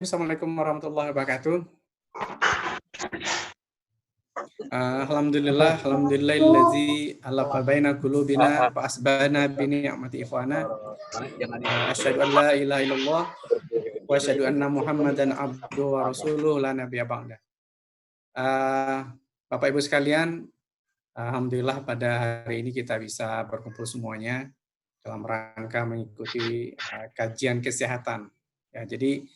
Assalamualaikum warahmatullahi wabarakatuh. Alhamdulillahillazi alafa baina qulubina wa asbana bi ni'mati ikhwana. Asyhadu an la ilaha illallah wa asyhadu anna Muhammadan abduhu wa rasuluh la nabiyya ba'da. Bapak Ibu sekalian, alhamdulillah pada hari ini kita bisa berkumpul semuanya dalam rangka mengikuti kajian kesehatan. Ya, jadi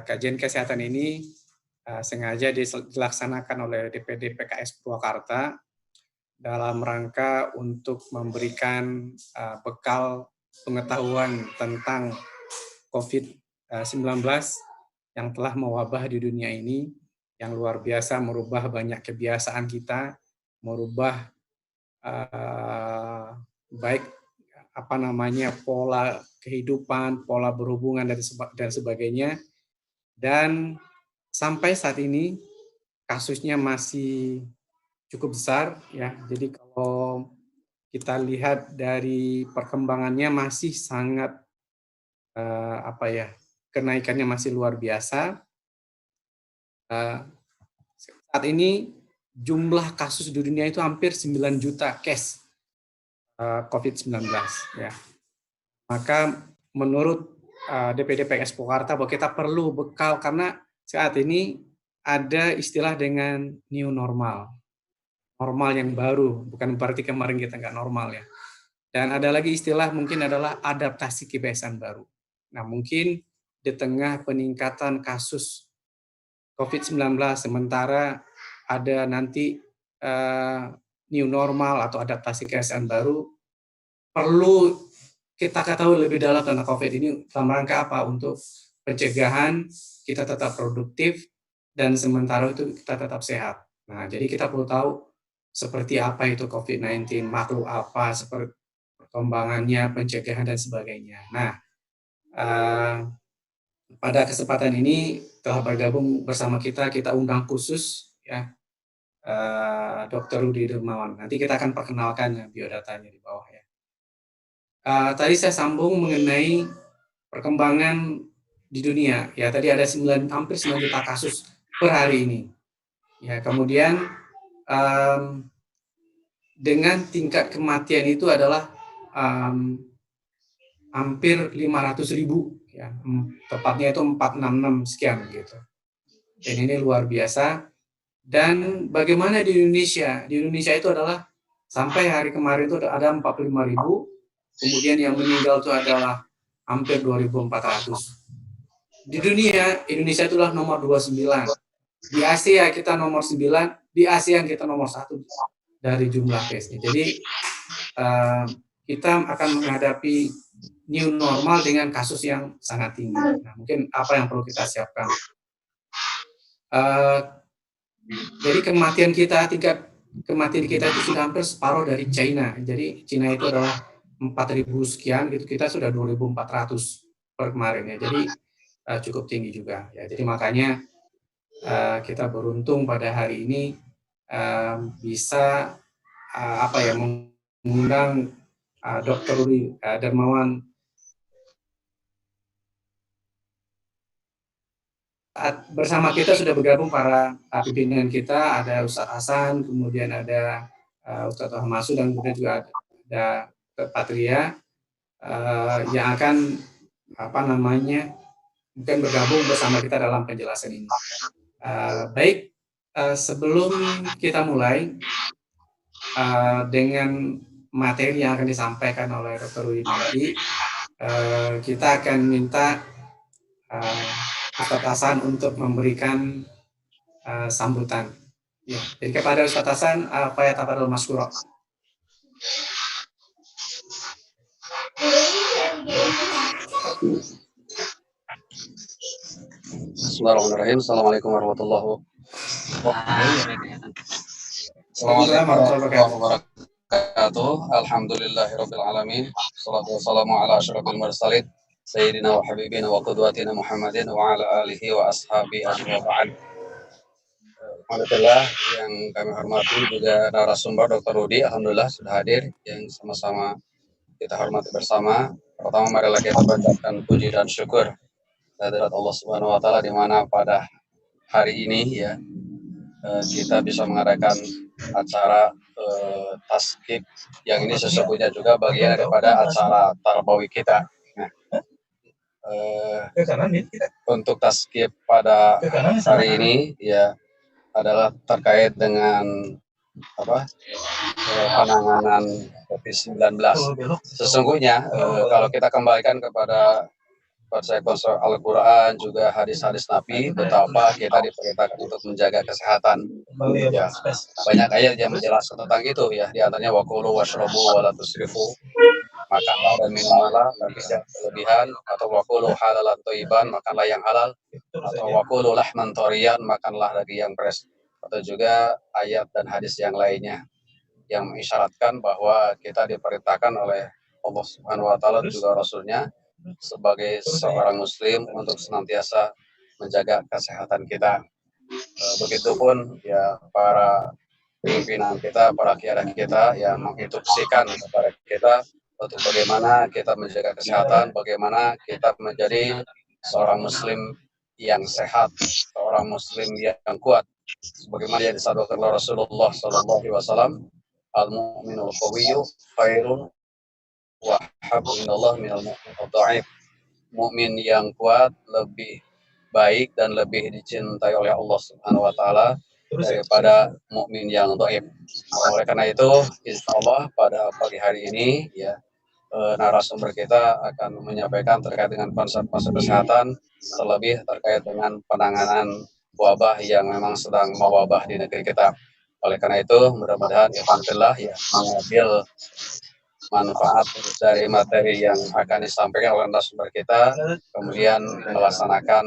kajian kesehatan ini sengaja dilaksanakan oleh DPD PKS Purwakarta dalam rangka untuk memberikan bekal pengetahuan tentang COVID-19 yang telah mewabah di dunia ini, yang luar biasa merubah banyak kebiasaan kita, merubah baik pola kehidupan, pola berhubungan dan sebagainya. Dan sampai saat ini kasusnya masih cukup besar ya. Jadi kalau kita lihat dari perkembangannya masih sangat kenaikannya masih luar biasa. Saat ini jumlah kasus di dunia itu hampir 9 juta case COVID-19 ya. Maka menurut DPD PKS Purwakarta bahwa kita perlu bekal karena saat ini ada istilah dengan new normal. Normal yang baru, bukan berarti kemarin kita nggak normal ya. Dan ada lagi istilah mungkin adalah adaptasi kebiasaan baru. Nah mungkin di tengah peningkatan kasus COVID-19 sementara ada nanti new normal atau adaptasi kebiasaan baru, perlu kita ketahui lebih dalam tentang COVID ini dalam rangka apa? Untuk pencegahan kita tetap produktif dan sementara itu kita tetap sehat. Nah, jadi kita perlu tahu seperti apa itu COVID-19, makhluk apa, seperti perkembangannya, pencegahan dan sebagainya. Nah, pada kesempatan ini telah bergabung bersama kita undang khusus ya Dr. Rudi Dermawan. Nanti kita akan perkenalkan biodatanya di bawah ya. Tadi saya sambung mengenai perkembangan di dunia. Ya, tadi ada hampir 9 juta kasus per hari ini. Ya, kemudian dengan tingkat kematian itu adalah hampir 500.000 ya. Tepatnya itu 466 sekian gitu. Dan ini luar biasa. Dan bagaimana di Indonesia? Di Indonesia itu adalah sampai hari kemarin itu ada 45.000. Kemudian yang meninggal itu adalah hampir 2.400. Di dunia, Indonesia itulah nomor 29. Di Asia kita nomor 9, di ASEAN kita nomor 1 dari jumlah case-nya. Jadi kita akan menghadapi new normal dengan kasus yang sangat tinggi. Nah, mungkin apa yang perlu kita siapkan? Jadi tingkat kematian kita itu sudah hampir separuh dari China. Jadi China itu adalah 4.000 sekian, gitu kita sudah 2.400 per kemarin ya. Jadi cukup tinggi juga ya. Jadi makanya kita beruntung pada hari ini bisa mengundang Dr. Rudi Dermawan. Bersama kita sudah bergabung para pimpinan kita, ada Ustadz Hasan, kemudian ada Ustadz Ahmasu, dan kemudian juga ada Patria yang akan mungkin bergabung bersama kita dalam penjelasan ini. Baik, sebelum kita mulai dengan materi yang akan disampaikan oleh Dr. Rudi nanti, kita akan minta Ustadz Hasan untuk memberikan sambutan. Ya, jadi kepada Ustadz Hasan, falyatafadhal mashkura. Bismillahirrahmanirrahim. Assalamualaikum warahmatullahi wabarakatuh. Alhamdulillahirabbil alamin. Wassalatu wassalamu ala asyrafil mursalin sayyidina wa habibina wa qudwatina Muhammadin wa ala alihi wa ashabihi ajma'in. Alhamdulillah yang kami hormati juga narasumber Dr. Rudi, alhamdulillah sudah hadir, yang sama-sama kita hormati bersama. Pertama marilah kita panjatkan puji dan syukur kehadirat Allah Subhanahu wa taala, di mana pada hari ini ya kita bisa mengadakan acara taskib yang ini sesungguhnya juga bagian daripada acara tarbawi kita. Nah, untuk taskib pada hari ini ya adalah terkait dengan penanganan COVID-19. Sesungguhnya kalau kita kembalikan kepada konsep Al-Quran, juga hadis-hadis Nabi, betapa kita diperintahkan untuk menjaga kesehatan. Ya, banyak ayat yang menjelaskan tentang itu ya, di antaranya waqulu washrabu wala tusrifu, makanlah dan minumlah tapi jangan berlebihan, atau waqulu halalan thayyiban, makanlah yang halal, atau waqulu lahman thariyan, makanlah daging yang fresh, atau juga ayat dan hadis yang lainnya yang mengisyaratkan bahwa kita diperintahkan oleh Allah Subhanahu wa taala juga Rasulnya sebagai seorang muslim untuk senantiasa menjaga kesehatan kita. Begitupun ya para pimpinan kita, para kiai kita yang menginstruksikan kepada kita untuk bagaimana kita menjaga kesehatan, bagaimana kita menjadi seorang muslim yang sehat, seorang muslim yang kuat. Sebagaimana yang disabdakan oleh Rasulullah Sallallahu Alaihi Wasallam, al-mu'minul qawiyyu khairun wa habbu minallah minal mu'minul dha'if. Mukmin yang kuat lebih baik dan lebih dicintai oleh Allah Subhanahu wa taala daripada mukmin yang dhaif. Oleh karena itu, insya Allah pada pagi hari ini ya narasumber kita akan menyampaikan terkait dengan konsep-konsep kesehatan, terlebih terkait dengan penanganan wabah yang memang sedang mewabah di negeri kita. Oleh karena itu, mudah-mudahan alhamdulillah ya mengambil manfaat dari materi yang akan disampaikan oleh narasumber kita, kemudian melaksanakan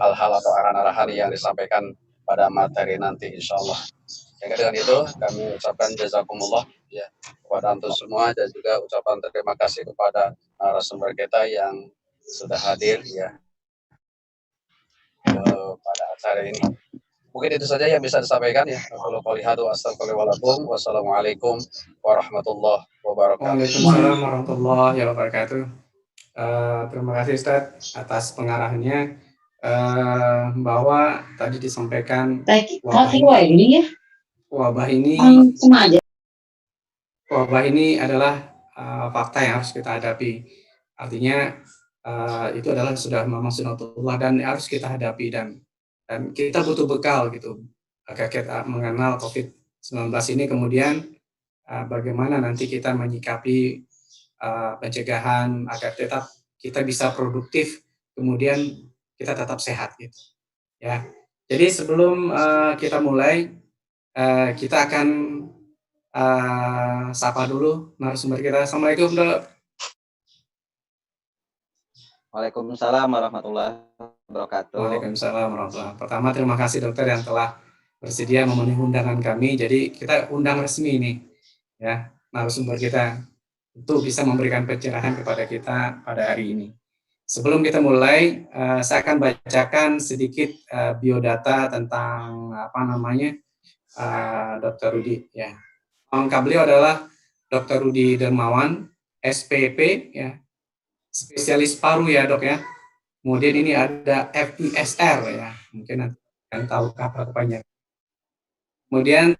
hal-hal atau arahan-arahan yang disampaikan pada materi nanti, insya Allah. Sehingga dengan itu kami ucapkan jazakumullah ya kepada antum semua, dan juga ucapan terima kasih kepada narasumber kita yang sudah hadir ya pada acara ini. Mungkin itu saja yang bisa disampaikan ya. Kalau qalihadu astagfirullahaladzim. Wassalamualaikum warahmatullahi wabarakatuh. Waalaikumsalam warahmatullahi wabarakatuh. Terima kasih Ustadz atas pengarahannya, bahwa tadi disampaikan wabah ini adalah fakta yang harus kita hadapi. Artinya itu adalah sudah memang sunatullah dan harus kita hadapi, dan kita butuh bekal gitu agar kita mengenal COVID-19 ini, kemudian bagaimana nanti kita menyikapi pencegahan agar tetap kita bisa produktif, kemudian kita tetap sehat gitu ya. Jadi sebelum kita mulai, kita akan sapa dulu narasumber kita. Assalamualaikum Dok. Waalaikumsalam warahmatullahi wabarakatuh. Waalaikumsalam warahmatullahi wabarakatuh. Pertama, terima kasih dokter yang telah bersedia memenuhi undangan kami. Jadi kita undang resmi ini ya narasumber kita untuk bisa memberikan pencerahan kepada kita pada hari ini. Sebelum kita mulai, saya akan bacakan sedikit biodata tentang Dr. Rudi ya. Lengkap beliau adalah Dr. Rudi Dermawan, SPP ya, spesialis paru ya Dok ya. Kemudian ini ada FISR ya, mungkin nanti akan tahu apa kepanjangan. Kemudian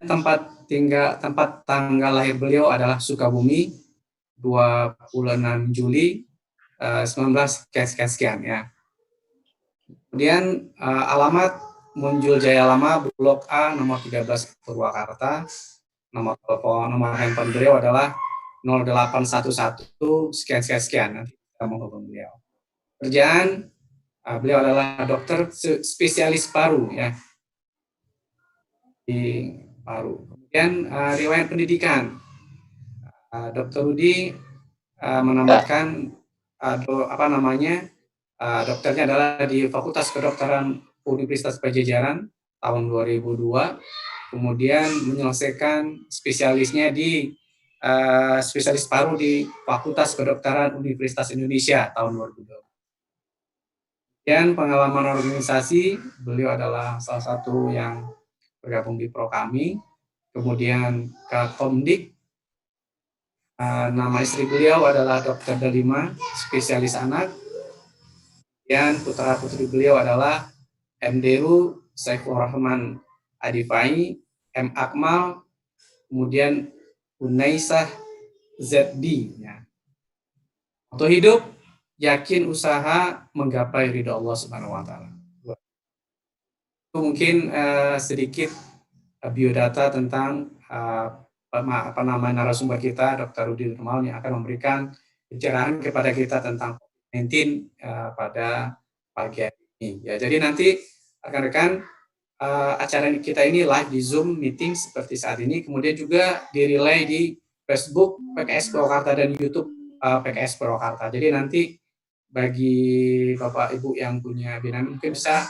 tempat tanggal lahir beliau adalah Sukabumi, 26 Juli 19 sekian ya. Kemudian alamat Munjul Jaya Lama, Blok A, nomor 13 Purwakarta. Nomor telepon, nomor handphone beliau adalah 0811 sekian. Nanti kita menghubungi beliau. Kerjaan beliau adalah dokter spesialis paru ya, di paru. Kemudian riwayat pendidikan, Dr. Rudi menamatkan dokternya adalah di Fakultas Kedokteran Universitas Pajajaran tahun 2002. Kemudian menyelesaikan spesialisnya di spesialis paru di Fakultas Kedokteran Universitas Indonesia tahun 2002. Dan pengalaman organisasi, beliau adalah salah satu yang bergabung di Prokami, kemudian ke Komdik. Nama istri beliau adalah Dr. Delima, spesialis anak. Dan putra-putri beliau adalah M. Deru, Saiful Rahman Adifai, M. Akmal, kemudian Unaisah ZD. Ya. Untuk hidup, yakin usaha menggapai ridho Allah Subhanahu wa Ta'ala. Itu mungkin sedikit biodata tentang apa nama narasumber kita, Dr. Rudi Nurmal, yang akan memberikan pencerahan kepada kita tentang COVID-19 pada pagi hari ini. Ya, jadi nanti rekan-rekan, acara kita ini live di Zoom meeting seperti saat ini, kemudian juga direlay di Facebook PKS Purwakarta dan YouTube PKS Purwakarta. Jadi nanti bagi Bapak Ibu yang punya binaan mungkin bisa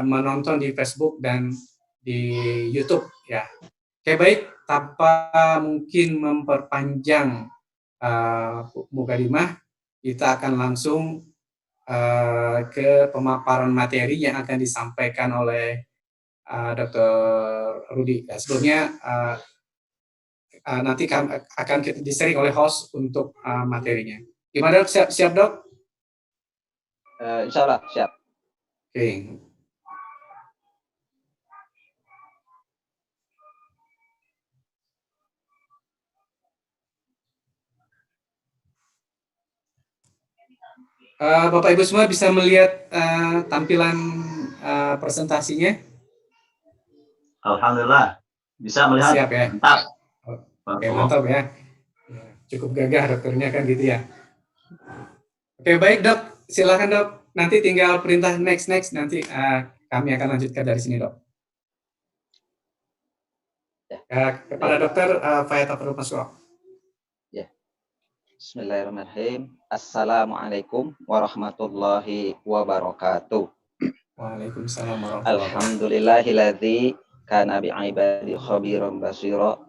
menonton di Facebook dan di YouTube ya. Oke, baik, tanpa mungkin memperpanjang mukadimah, kita akan langsung ke pemaparan materi yang akan disampaikan oleh Dr. Rudi. Ya, sebelumnya nanti akan di-sharing oleh host untuk materinya. Gimana dok? Siap dok? Insya Allah siap. Oke. Bapak Ibu semua bisa melihat tampilan presentasinya? Alhamdulillah bisa melihat. Siap ya. Mantap. Oke, mantap ya. Cukup gagah dokternya kan gitu ya. Oke, baik dok, silakan dok. Nanti tinggal perintah next nanti kami akan lanjutkan dari sini dok. Kepada dokter Fayat Abdul Masroh. Ya. Bismillahirrahmanirrahim. Assalamualaikum warahmatullahi wabarakatuh. Waalaikumsalam warahmatullahi wabarakatuh. Alhamdulillahilladzi kana bi'ibadi khabiran basira.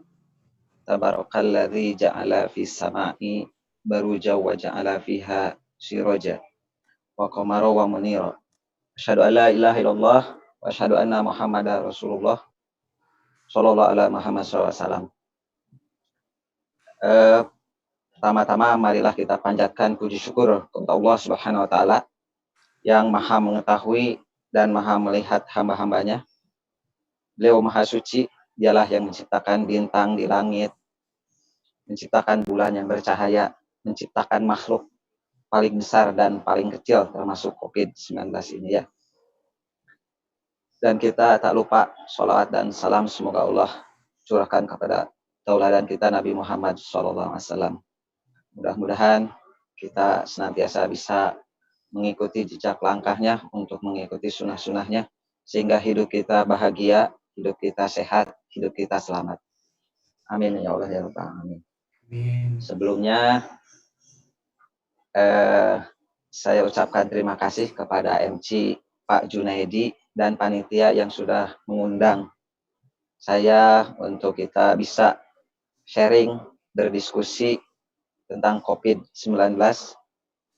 Tabarakalladzi ja'ala fis sama'i baruja wa ja'ala fiha siraja wa qamara wa munira. Asyhadu an la ilaha illallah wa asyhadu anna Muhammadar Rasulullah sallallahu alaihi Muhammad SAW. Pertama-tama marilah kita panjatkan puji syukur kepada Allah Subhanahu wa taala yang Maha mengetahui dan Maha melihat hamba-hambanya. Beliau Maha Suci, dialah yang menciptakan bintang di langit, menciptakan bulan yang bercahaya, menciptakan makhluk paling besar dan paling kecil termasuk COVID-19 ini ya. Dan kita tak lupa sholawat dan salam semoga Allah curahkan kepada tauladan kita Nabi Muhammad SAW. Mudah-mudahan kita senantiasa bisa mengikuti jejak langkahnya untuk mengikuti sunnah-sunnahnya sehingga hidup kita bahagia, hidup kita sehat, hidup kita selamat. Amin ya Allah ya Rabbal alamin. Sebelumnya saya ucapkan terima kasih kepada MC Pak Junaidi dan panitia yang sudah mengundang saya untuk kita bisa sharing, berdiskusi tentang COVID-19.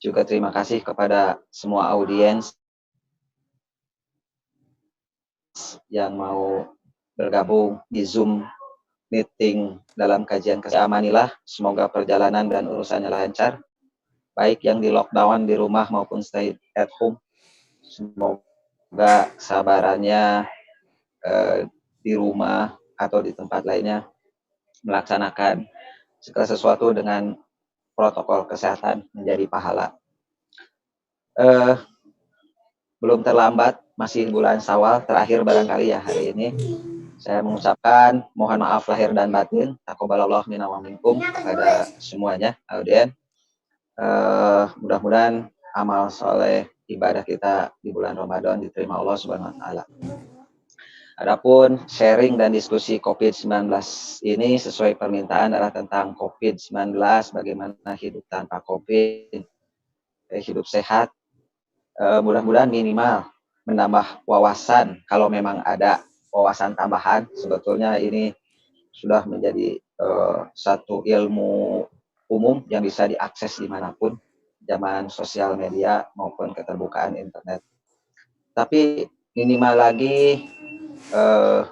Juga terima kasih kepada semua audiens yang mau bergabung di Zoom meeting dalam kajian keamanilah. Semoga perjalanan dan urusannya lancar. Baik yang di lockdown di rumah maupun stay at home. Semoga kesabarannya di rumah atau di tempat lainnya melaksanakan segala sesuatu dengan protokol kesehatan menjadi pahala. Belum terlambat, masih bulan Syawal terakhir barangkali ya hari ini. Saya mengucapkan mohon maaf lahir dan batin, taqabbalallahu minna wa minkum kepada semuanya audien. Mudah-mudahan amal soleh ibadah kita di bulan Ramadan diterima Allah Subhanahu wa taala. Adapun sharing dan diskusi COVID-19 ini sesuai permintaan adalah tentang COVID-19, bagaimana hidup tanpa COVID, hidup sehat. Mudah-mudahan minimal menambah wawasan, kalau memang ada wawasan tambahan. Sebetulnya ini sudah menjadi satu ilmu umum yang bisa diakses dimanapun, zaman sosial media maupun keterbukaan internet. Tapi minimal lagi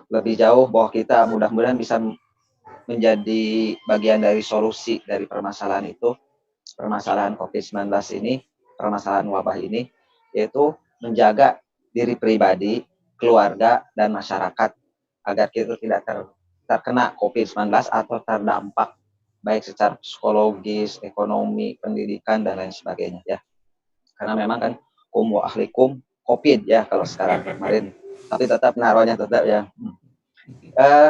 lebih jauh bahwa kita mudah-mudahan bisa menjadi bagian dari solusi dari permasalahan itu, permasalahan COVID-19 ini, permasalahan wabah ini, yaitu menjaga diri pribadi, keluarga, dan masyarakat agar kita tidak terkena COVID-19 atau terdampak baik secara psikologis, ekonomi, pendidikan, dan lain sebagainya ya. Karena memang kan kum wa ahlikum COVID ya kalau sekarang kemarin, tapi tetap naruhnya tetap ya.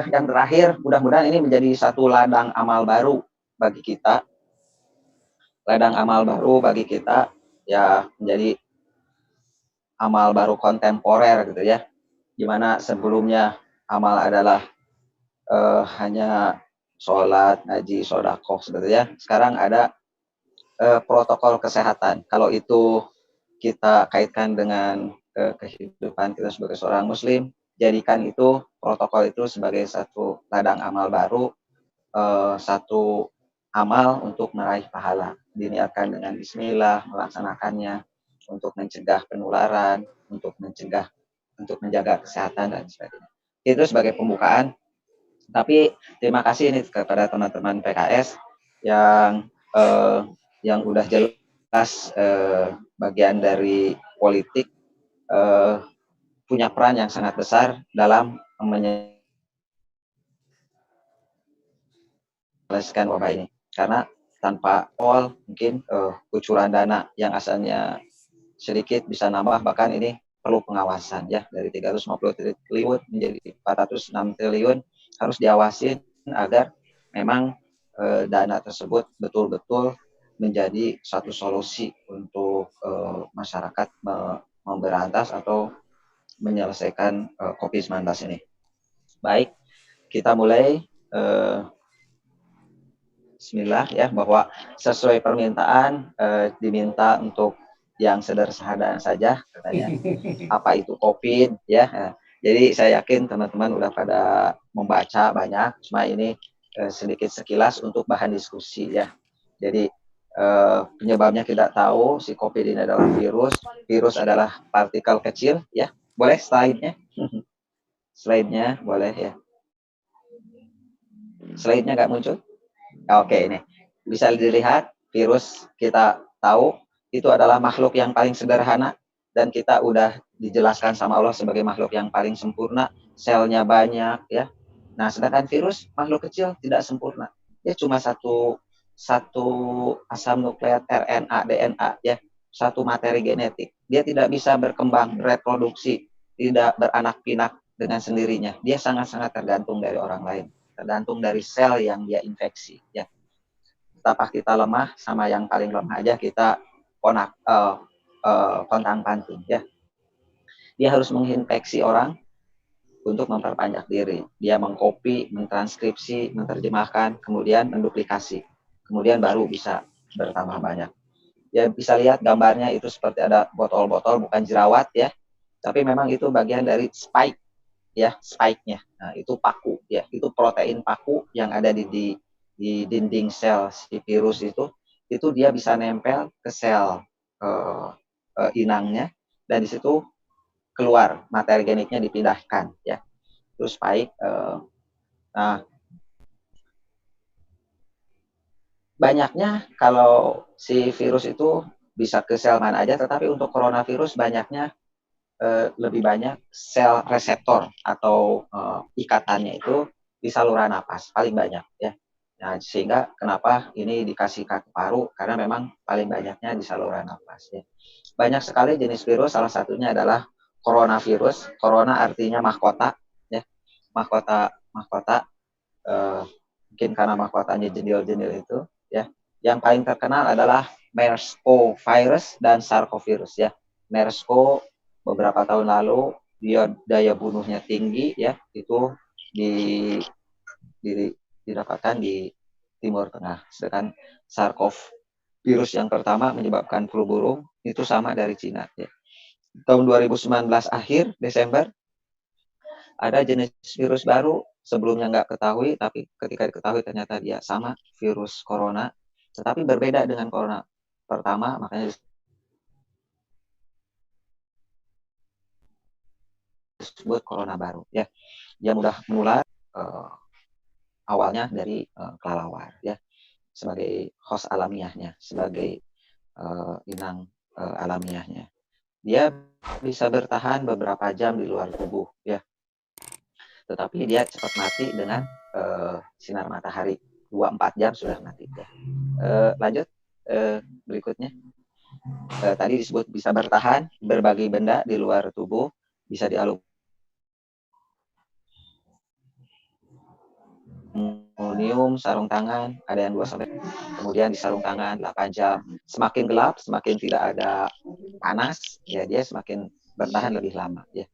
Yang terakhir, mudah-mudahan ini menjadi satu ladang amal baru bagi kita. Ladang amal baru bagi kita ya, menjadi amal baru kontemporer gitu ya. Gimana sebelumnya amal adalah hanya sholat, ngaji, sodakoh seperti ya. Sekarang ada protokol kesehatan. Kalau itu kita kaitkan dengan kehidupan kita sebagai seorang muslim, jadikan itu protokol itu sebagai satu ladang amal baru, satu amal untuk meraih pahala. Diniatkan dengan bismillah, melaksanakannya untuk mencegah penularan, untuk menjaga kesehatan dan sebagainya. Itu sebagai pembukaan. Tapi terima kasih ini kepada teman-teman PKS yang udah jelas bagian dari politik, punya peran yang sangat besar dalam menyelesaikan wabah ini. Karena tanpa all mungkin kucuran dana yang asalnya sedikit bisa nambah, bahkan ini perlu pengawasan ya, dari 350 triliun menjadi 406 triliun harus diawasin agar memang dana tersebut betul-betul menjadi satu solusi untuk masyarakat memberantas atau menyelesaikan COVID-19 ini. Baik, kita mulai. Bismillah ya, bahwa sesuai permintaan diminta untuk yang sederhana saja katanya. Apa itu COVID ya. Jadi saya yakin teman-teman udah pada membaca banyak, cuma ini sedikit sekilas untuk bahan diskusi ya. Jadi penyebabnya tidak tahu, si COVID ini adalah virus. Virus adalah partikel kecil ya. Boleh slide-nya? Slide-nya boleh ya. Slide-nya nggak muncul? Oke, ini bisa dilihat virus, kita tahu itu adalah makhluk yang paling sederhana dan kita udah dijelaskan sama Allah sebagai makhluk yang paling sempurna, selnya banyak ya. Nah, sedangkan virus makhluk kecil tidak sempurna. Dia cuma satu asam nukleat RNA, DNA ya, satu materi genetik. Dia tidak bisa berkembang, bereproduksi, tidak beranak pinak dengan sendirinya. Dia sangat-sangat tergantung dari orang lain, tergantung dari sel yang dia infeksi ya. Betapa kita lemah, sama yang paling lemah aja kita kontang panting ya. Dia harus menginfeksi orang untuk memperpanjang diri. Dia mengcopy, mentranskripsi, menerjemahkan, kemudian menduplikasi. Kemudian baru bisa bertambah banyak. Ya bisa lihat gambarnya itu seperti ada botol-botol, bukan jerawat ya. Tapi memang itu bagian dari spike ya, spike-nya. Nah, itu paku ya, itu protein paku yang ada di dinding sel si virus itu dia bisa nempel ke sel inangnya, dan di situ keluar materi geniknya dipindahkan ya. Terus spike. Nah, banyaknya kalau si virus itu bisa ke sel mana aja, tetapi untuk coronavirus banyaknya lebih banyak sel reseptor atau ikatannya itu di saluran napas paling banyak ya. Nah, sehingga kenapa ini dikasih ke paru, karena memang paling banyaknya di saluran napas ya. Banyak sekali jenis virus, salah satunya adalah coronavirus. Corona artinya mahkota ya. Mahkota mungkin karena mahkotanya jenil-jenil itu ya. Yang paling terkenal adalah MERS-CoV virus dan SARS-CoV virus ya. MERS-CoV beberapa tahun lalu dia daya bunuhnya tinggi ya, itu didapatkan di Timur Tengah. Sedangkan SARS-CoV virus yang pertama menyebabkan flu burung itu sama dari Cina ya. Tahun 2019 akhir Desember ada jenis virus baru, sebelumnya nggak ketahui, tapi ketika diketahui ternyata dia sama virus corona, tetapi berbeda dengan corona pertama, makanya disebut corona baru ya. Dia mudah menular, awalnya dari kelelawar ya, sebagai host alamiahnya, sebagai inang alamiahnya. Dia bisa bertahan beberapa jam di luar tubuh ya, tetapi dia cepat mati dengan sinar matahari. 2-4 jam sudah mati ya. Lanjut berikutnya. Tadi disebut bisa bertahan berbagai benda di luar tubuh, bisa aluminium, sarung tangan, ada yang 2 sampai, kemudian di sarung tangan 8 jam. Semakin gelap, semakin tidak ada panas, ya dia semakin bertahan lebih lama ya.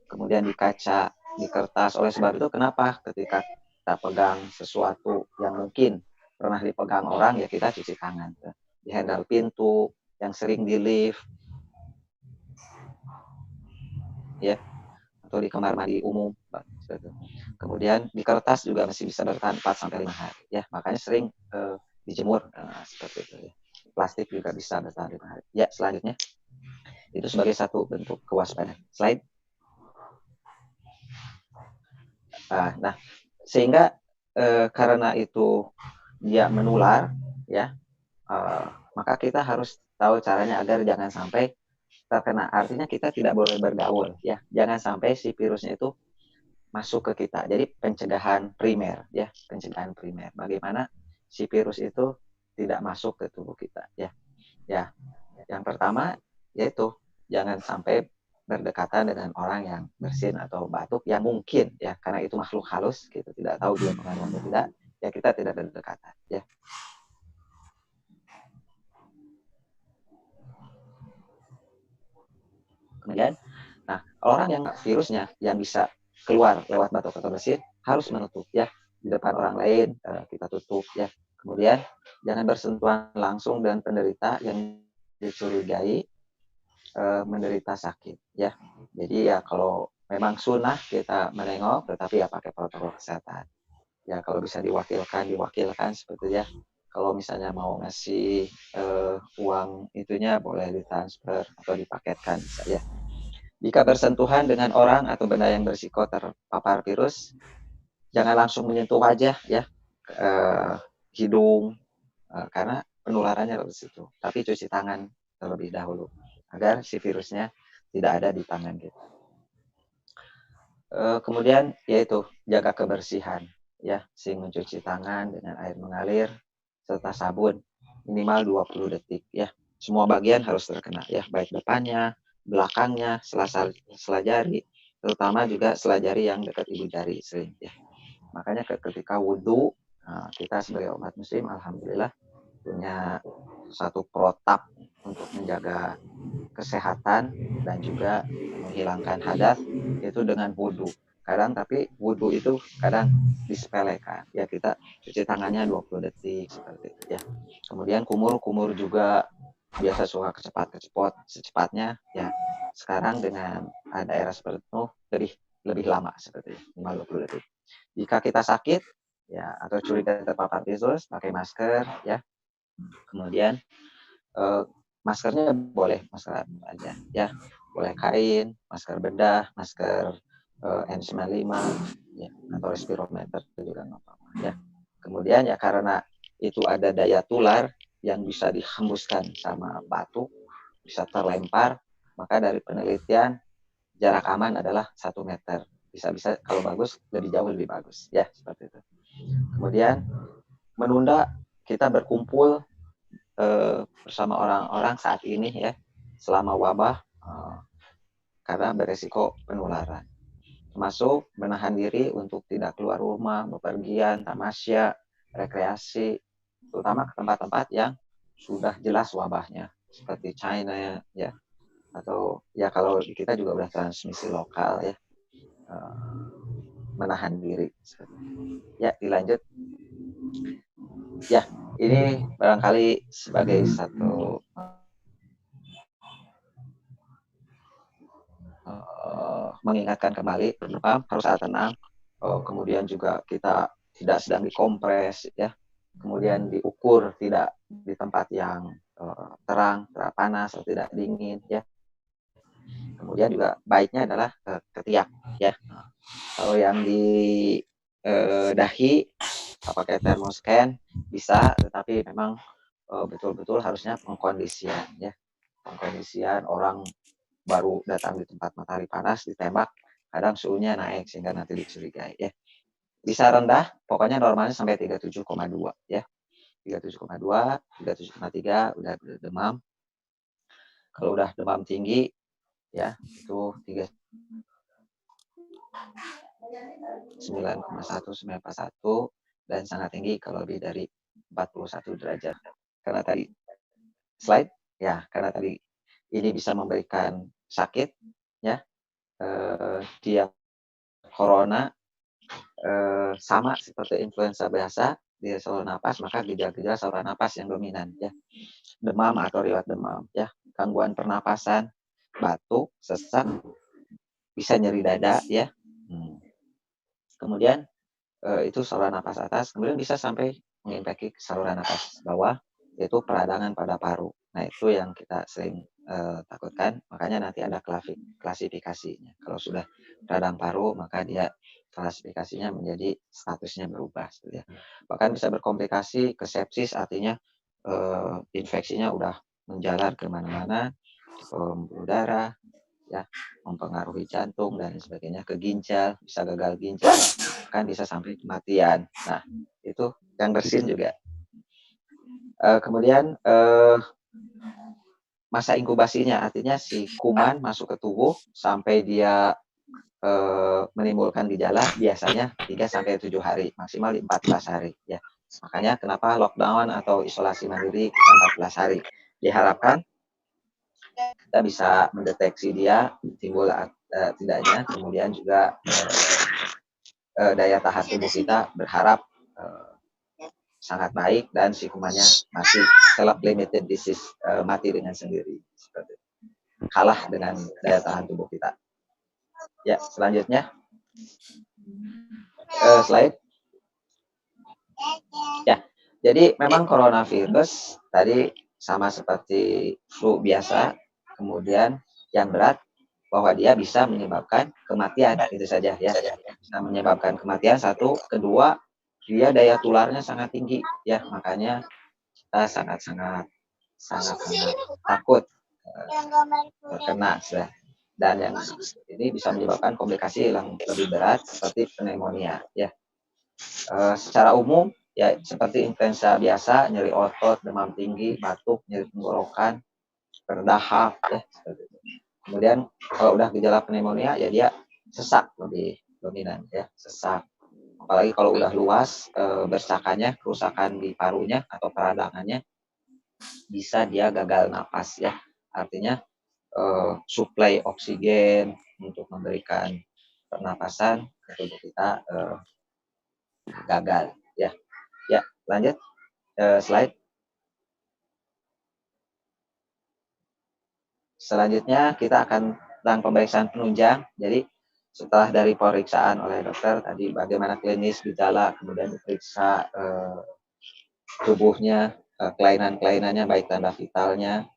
Kemudian di kaca, di kertas. Oleh sebab itu kenapa ketika kita pegang sesuatu yang mungkin pernah dipegang orang, ya kita cuci tangan. Di handle pintu, yang sering di lift, ya, atau di kamar mandi umum. Kemudian di kertas juga masih bisa bertahan 4-5 hari. Ya, makanya sering dijemur seperti itu. Ya. Plastik juga bisa bertahan 5 hari. Ya, selanjutnya itu sebagai satu bentuk kewaspadaan. Slide. Nah, sehingga karena itu dia menular, ya, maka kita harus tahu caranya agar jangan sampai terkena. Artinya kita tidak boleh bergaul, ya, jangan sampai si virusnya itu masuk ke kita. Jadi pencegahan primer, ya, pencegahan primer. Bagaimana si virus itu tidak masuk ke tubuh kita, ya. Ya, yang pertama yaitu jangan sampai berdekatan dengan orang yang bersin atau batuk yang mungkin, ya, karena itu makhluk halus, kita tidak tahu dia pengaruh atau tidak, ya kita tidak berdekatan, ya. Kemudian, nah, orang yang virusnya yang bisa keluar lewat batuk atau bersin harus menutup, ya, di depan orang lain kita tutup, ya. Kemudian jangan bersentuhan langsung dengan penderita yang dicurigai menderita sakit, ya. Jadi ya kalau memang sunnah kita menengok, tetapi ya pakai protokol kesehatan. Ya kalau bisa diwakilkan seperti ya. Kalau misalnya mau ngasih uang itunya boleh ditransfer atau dipaketkan, bisa ya. Jika bersentuhan dengan orang atau benda yang berisiko terpapar virus, jangan langsung menyentuh wajah, ya, hidung, karena penularannya dari situ. Tapi cuci tangan terlebih dahulu agar si virusnya tidak ada di tangan kita. Kemudian yaitu jaga kebersihan, ya, sing mencuci tangan dengan air mengalir serta sabun minimal 20 detik, ya. Semua bagian harus terkena, ya, baik depannya, belakangnya, sela jari, terutama juga sela jari yang dekat ibu jari sering, ya. Makanya ketika wudhu, kita sebagai umat muslim alhamdulillah punya satu protap untuk menjaga kesehatan dan juga menghilangkan hadas, itu dengan wudhu. Tapi wudhu itu kadang disepelekan, ya, kita cuci tangannya 20 detik seperti itu, ya. Kemudian kumur juga biasa suka secepatnya, ya. Sekarang dengan ada era seperti itu lebih lama seperti itu, 20 detik. Jika kita sakit, ya, atau curiga terpapar virus, pakai masker, ya. Kemudian maskernya boleh masker aja, ya, boleh kain, masker bedah, masker N95, ya, atau respirometer juga nggak apa-apa, ya. Kemudian ya karena itu ada daya tular yang bisa dihembuskan sama batu, bisa terlempar, maka dari penelitian jarak aman adalah 1 meter. Bisa kalau bagus lebih jauh lebih bagus, ya, seperti itu. Kemudian menunda kita berkumpul bersama orang-orang saat ini, ya, selama wabah karena beresiko penularan, termasuk menahan diri untuk tidak keluar rumah, bepergian, tamasya, rekreasi, terutama ke tempat-tempat yang sudah jelas wabahnya seperti China, ya, atau ya kalau kita juga udah transmisi lokal, ya, menahan diri. Ya, dilanjut. Ya, ini barangkali sebagai satu mengingatkan kembali, harus ada tenang. Kemudian juga kita tidak sedang dikompres, ya. Kemudian diukur tidak di tempat yang terang, panas atau tidak dingin, ya. Kemudian juga baiknya adalah ketiak, ya. Kalau yang di dahi pakai termoscan bisa, tetapi memang betul-betul harusnya pengkondisian, ya. pengkondisian orang baru datang di tempat matahari panas ditembak, kadang suhunya naik sehingga nanti dicurigai ya. Bisa rendah, pokoknya normalnya sampai 37,2 ya. 37,2, 37,3 udah demam. Kalau udah demam tinggi ya itu 39,1, 941 dan sangat tinggi kalau lebih dari 41 derajat. Karena tadi slide ya, karena tadi ini bisa memberikan sakit ya. Dia corona sama seperti influenza biasa, dia saluran napas, maka gejala-gejala saluran napas yang dominan ya. Demam atau riwayat demam ya, gangguan pernapasan, batuk, sesak, bisa nyeri dada ya. Kemudian itu saluran napas atas, kemudian bisa sampai menginfeksi saluran napas bawah, yaitu peradangan pada paru. Nah, itu yang kita sering takutkan, makanya nanti ada klasifikasinya. Kalau sudah radang paru, maka dia klasifikasinya menjadi statusnya berubah. Ya. Bahkan bisa berkomplikasi ke sepsis, artinya infeksinya udah menjalar kemana-mana, pembuluh darah, ya, mempengaruhi jantung dan sebagainya, ke ginjal, bisa gagal ginjal, kan bisa sampai kematian. Nah, itu yang bersin juga. Kemudian masa inkubasinya, artinya si kuman masuk ke tubuh sampai dia menimbulkan gejala biasanya 3-7 hari, maksimal 14 hari ya. Makanya kenapa lockdown atau isolasi mandiri 14 hari. Diharapkan kita bisa mendeteksi dia timbul tidaknya, kemudian juga daya tahan tubuh kita berharap sangat baik dan si kumannya masih self-limited disease, mati dengan sendiri. Kalah dengan daya tahan tubuh kita. Ya, selanjutnya. Slide. Ya, jadi memang coronavirus tadi sama seperti flu biasa, kemudian yang berat bahwa dia bisa menyebabkan kematian, itu saja ya. Bisa menyebabkan kematian satu, kedua dia daya tularnya sangat tinggi ya, makanya kita sangat takut terkena ya. Dan yang ini bisa menyebabkan komplikasi yang lebih berat seperti pneumonia ya. Secara umum ya seperti influenza biasa, nyeri otot, demam tinggi, batuk, nyeri tenggorokan, berdahak ya seperti itu. Kemudian kalau udah gejala pneumonia ya dia sesak lebih dominan ya, sesak. Apalagi kalau udah luas bersakannya, kerusakan di parunya atau peradangannya, bisa dia gagal napas ya. Artinya suplai oksigen untuk memberikan pernapasan ke tubuh kita gagal ya. Ya, lanjut slide. Selanjutnya kita akan tentang pemeriksaan penunjang. Jadi setelah dari pemeriksaan oleh dokter tadi bagaimana klinis gejala, kemudian diperiksa tubuhnya, kelainan-kelainannya baik tanda vitalnya,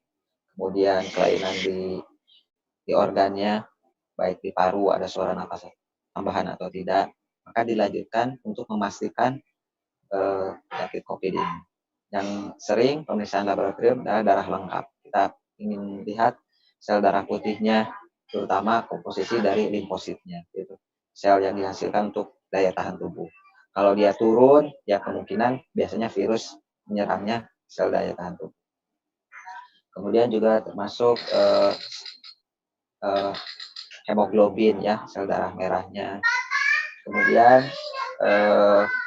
kemudian kelainan di organnya, baik di paru ada suara napas tambahan atau tidak, maka dilanjutkan untuk memastikan penyakit COVID ini. Yang sering pemeriksaan laboratorium adalah darah lengkap. Kita ingin lihat sel darah putihnya, terutama komposisi dari limfositnya, gitu. Sel yang dihasilkan untuk daya tahan tubuh. Kalau dia turun, ya kemungkinan biasanya virus menyerangnya sel daya tahan tubuh. Kemudian juga termasuk hemoglobin ya, sel darah merahnya. Kemudian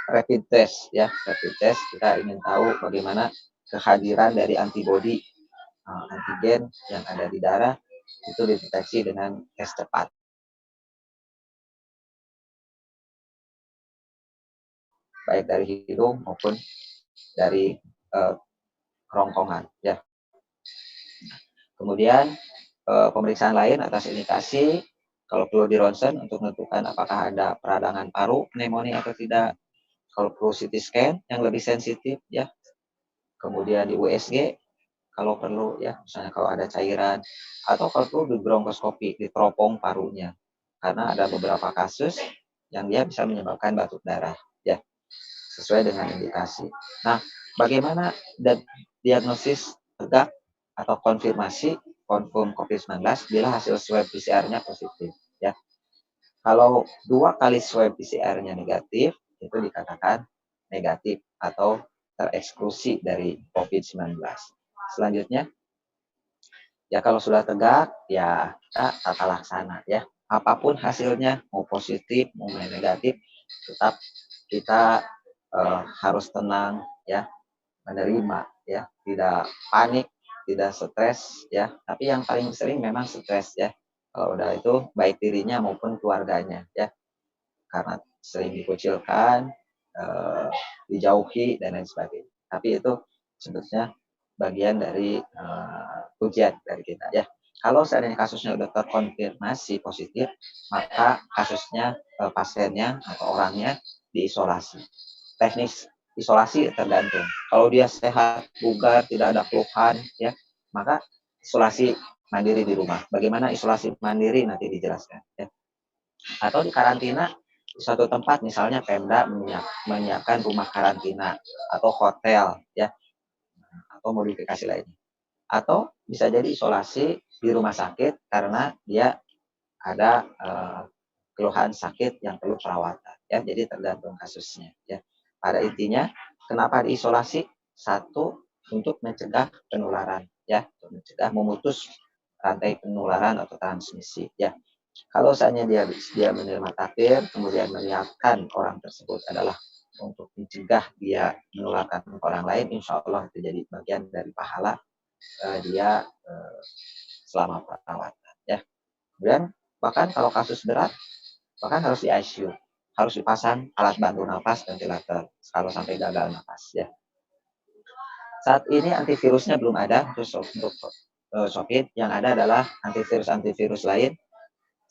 rapid test ya, rapid test kita ingin tahu bagaimana kehadiran dari antibodi antigen yang ada di darah itu dideteksi dengan tes cepat. Baik dari hidung maupun dari kerongkongan ya. Kemudian pemeriksaan lain atas indikasi kalau perlu di ronsen untuk menentukan apakah ada peradangan paru, pneumonia atau tidak. Kalau perlu CT scan yang lebih sensitif ya. Kemudian di USG kalau perlu ya, misalnya kalau ada cairan atau kalau perlu di bronkoskopi, di teropong parunya. Karena ada beberapa kasus yang dia bisa menyebabkan batuk darah ya, sesuai dengan indikasi. Nah, bagaimana diagnosis tegak atau konfirmasi terkonfirm COVID-19 bila hasil swab PCR-nya positif ya. Kalau 2 kali swab PCR-nya negatif, itu dikatakan negatif atau tereksklusi dari COVID-19. Selanjutnya, ya kalau sudah tegak, ya kita tata laksana ya. Apapun hasilnya, mau positif, mau negatif, tetap kita harus tenang ya, menerima ya, tidak panik, tidak stres ya. Tapi yang paling sering memang stres ya. Kalau udah itu baik dirinya maupun keluarganya ya, karena sering dikucilkan, dijauhi dan lain sebagainya. Tapi itu sebetulnya bagian dari ujian dari kita ya. Kalau seandainya kasusnya sudah terkonfirmasi positif, maka kasusnya pasiennya atau orangnya diisolasi. Teknis isolasi tergantung. Kalau dia sehat, bugar, tidak ada keluhan, ya, maka isolasi mandiri di rumah. Bagaimana isolasi mandiri nanti dijelaskan. Ya. Atau di karantina di suatu tempat, misalnya Pemda menyiapkan rumah karantina atau hotel, ya, atau modifikasi lainnya. Atau bisa jadi isolasi di rumah sakit karena dia ada keluhan sakit yang perlu perawatan. Ya, jadi tergantung kasusnya. Ya. Pada intinya, kenapa diisolasi? Satu, untuk mencegah penularan, ya, untuk mencegah memutus rantai penularan atau transmisi. Ya, kalau seandainya dia menerima takdir, kemudian melihatkan orang tersebut adalah untuk mencegah dia menularkan ke orang lain, insya Allah itu jadi bagian dari pahala dia selama perawatan. Ya, kemudian bahkan kalau kasus berat, bahkan harus di ICU, harus dipasang alat bantu nafas ventilator kalau sampai gagal nafas ya. Saat ini antivirusnya belum ada untuk COVID, yang ada adalah antivirus lain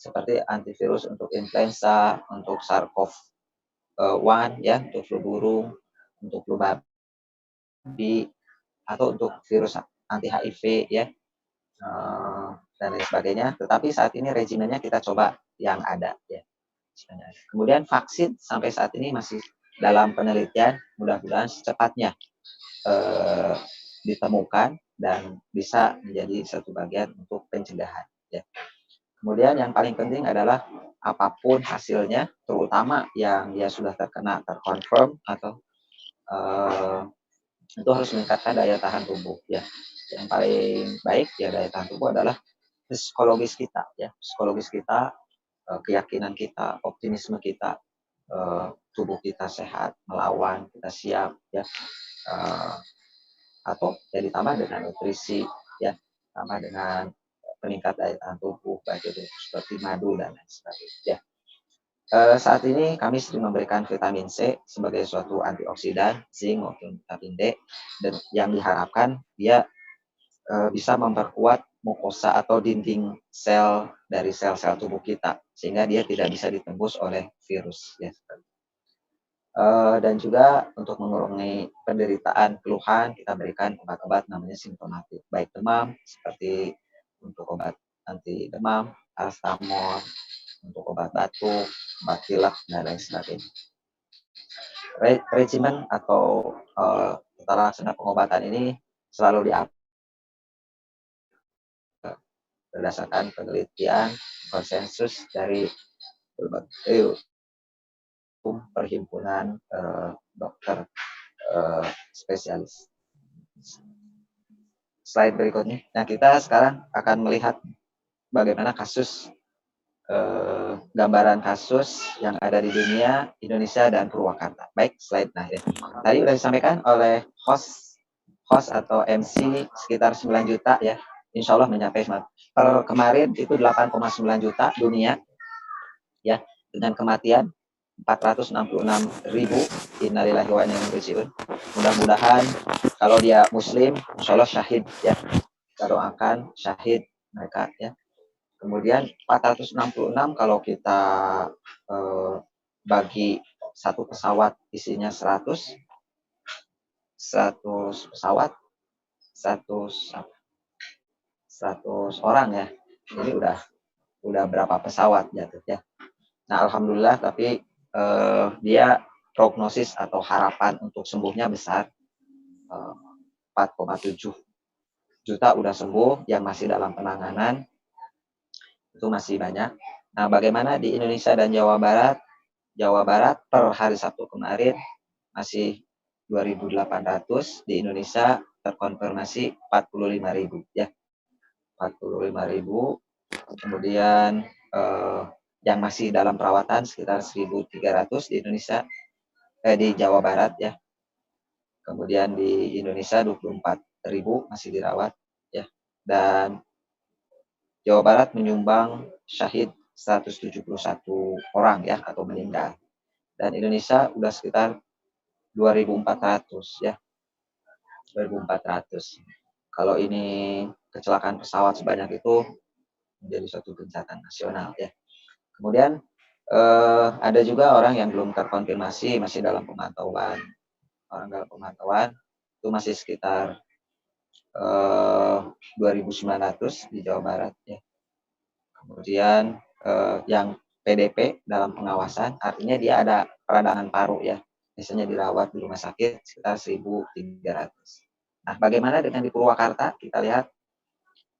seperti antivirus untuk influenza, untuk SARS-CoV-1 ya, untuk flu burung, untuk flu babi, atau untuk virus anti HIV ya, dan lain sebagainya. Tetapi saat ini regimennya kita coba yang ada ya. Kemudian vaksin sampai saat ini masih dalam penelitian, mudah-mudahan secepatnya ditemukan dan bisa menjadi satu bagian untuk pencegahan. Ya. Kemudian yang paling penting adalah apapun hasilnya, terutama yang dia sudah terkonfirm atau itu harus meningkatkan daya tahan tubuh. Ya. Yang paling baik ya daya tahan tubuh adalah psikologis kita, ya, psikologis kita, keyakinan kita, optimisme kita, tubuh kita sehat, melawan, kita siap, ya, atau ya ditambah dengan nutrisi, ya, tambah dengan peningkat daya tahan tubuh, baik itu seperti madu dan lain sebagainya. Ya. Saat ini kami sering memberikan vitamin C sebagai suatu antioksidan, zinc maupun vitamin D, dan yang diharapkan dia bisa memperkuat mukosa atau dinding sel dari sel-sel tubuh kita sehingga dia tidak bisa ditembus oleh virus ya. Dan juga untuk mengurangi penderitaan keluhan kita berikan obat-obat namanya simptomatik, baik demam seperti untuk obat anti demam, paracetamol, untuk obat batuk, obat pilek dan lain sebagainya. Regimen atau tata laksana pengobatan ini selalu diatur berdasarkan penelitian konsensus dari berbagai perhimpunan dokter spesialis. Slide berikutnya. Nah, kita sekarang akan melihat bagaimana kasus gambaran kasus yang ada di dunia, Indonesia dan Purwakarta. Baik, slide. Nah, ya. Tadi sudah disampaikan oleh host atau MC sekitar 9 juta ya. Insya Allah mencapai kemarin itu 8,9 juta dunia ya, dengan kematian 466.000. Innalillahi wa inna ilaihi raji'un. Mudah-mudahan kalau dia muslim insya Allah syahid ya, kita doakan syahid mereka ya. Kemudian 466 kalau kita bagi satu pesawat isinya 100 pesawat 100 orang ya. Ini udah berapa pesawat jatuh ya. Nah, alhamdulillah tapi dia prognosis atau harapan untuk sembuhnya besar 4,7 juta udah sembuh, yang masih dalam penanganan itu masih banyak. Nah, bagaimana di Indonesia dan Jawa Barat? Jawa Barat per hari Sabtu kemarin masih 2.800, di Indonesia terkonfirmasi 45.000 ya. 45.000. Kemudian yang masih dalam perawatan sekitar 1.300 di Indonesia, di Jawa Barat ya. Kemudian di Indonesia 24.000 masih dirawat ya. Dan Jawa Barat menyumbang syahid 171 orang ya, atau meninggal. Dan Indonesia udah sekitar 2.400 ya. 2.400. Kalau ini kecelakaan pesawat sebanyak itu menjadi suatu bencana nasional ya. Kemudian ada juga orang yang belum terkonfirmasi, masih dalam pemantauan. Orang dalam pemantauan itu masih sekitar 2.900 di Jawa Barat ya. Kemudian yang PDP dalam pengawasan, artinya dia ada peradangan paru ya. Biasanya dirawat di rumah sakit sekitar 1.300. Nah, bagaimana dengan di Purwakarta? Kita lihat,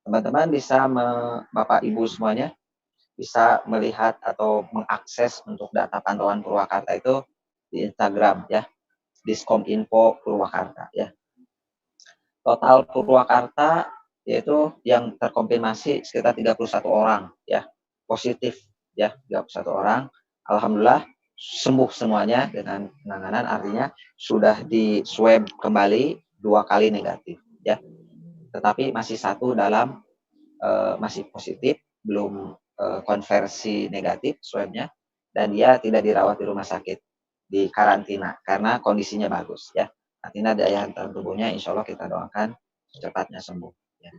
teman-teman bisa, Bapak Ibu semuanya, bisa melihat atau mengakses untuk data pantauan Purwakarta itu di Instagram ya, Diskominfo Purwakarta ya. Total Purwakarta yaitu yang terkonfirmasi sekitar 31 orang ya, positif ya, 31 orang. Alhamdulillah sembuh semuanya dengan penanganan, artinya sudah di swab kembali 2 kali negatif ya. Tetapi masih satu dalam masih positif, belum konversi negatif swabnya, dan dia tidak dirawat di rumah sakit, di karantina karena kondisinya bagus ya. Artinya daya tahan tubuhnya insya Allah kita doakan secepatnya sembuh ya.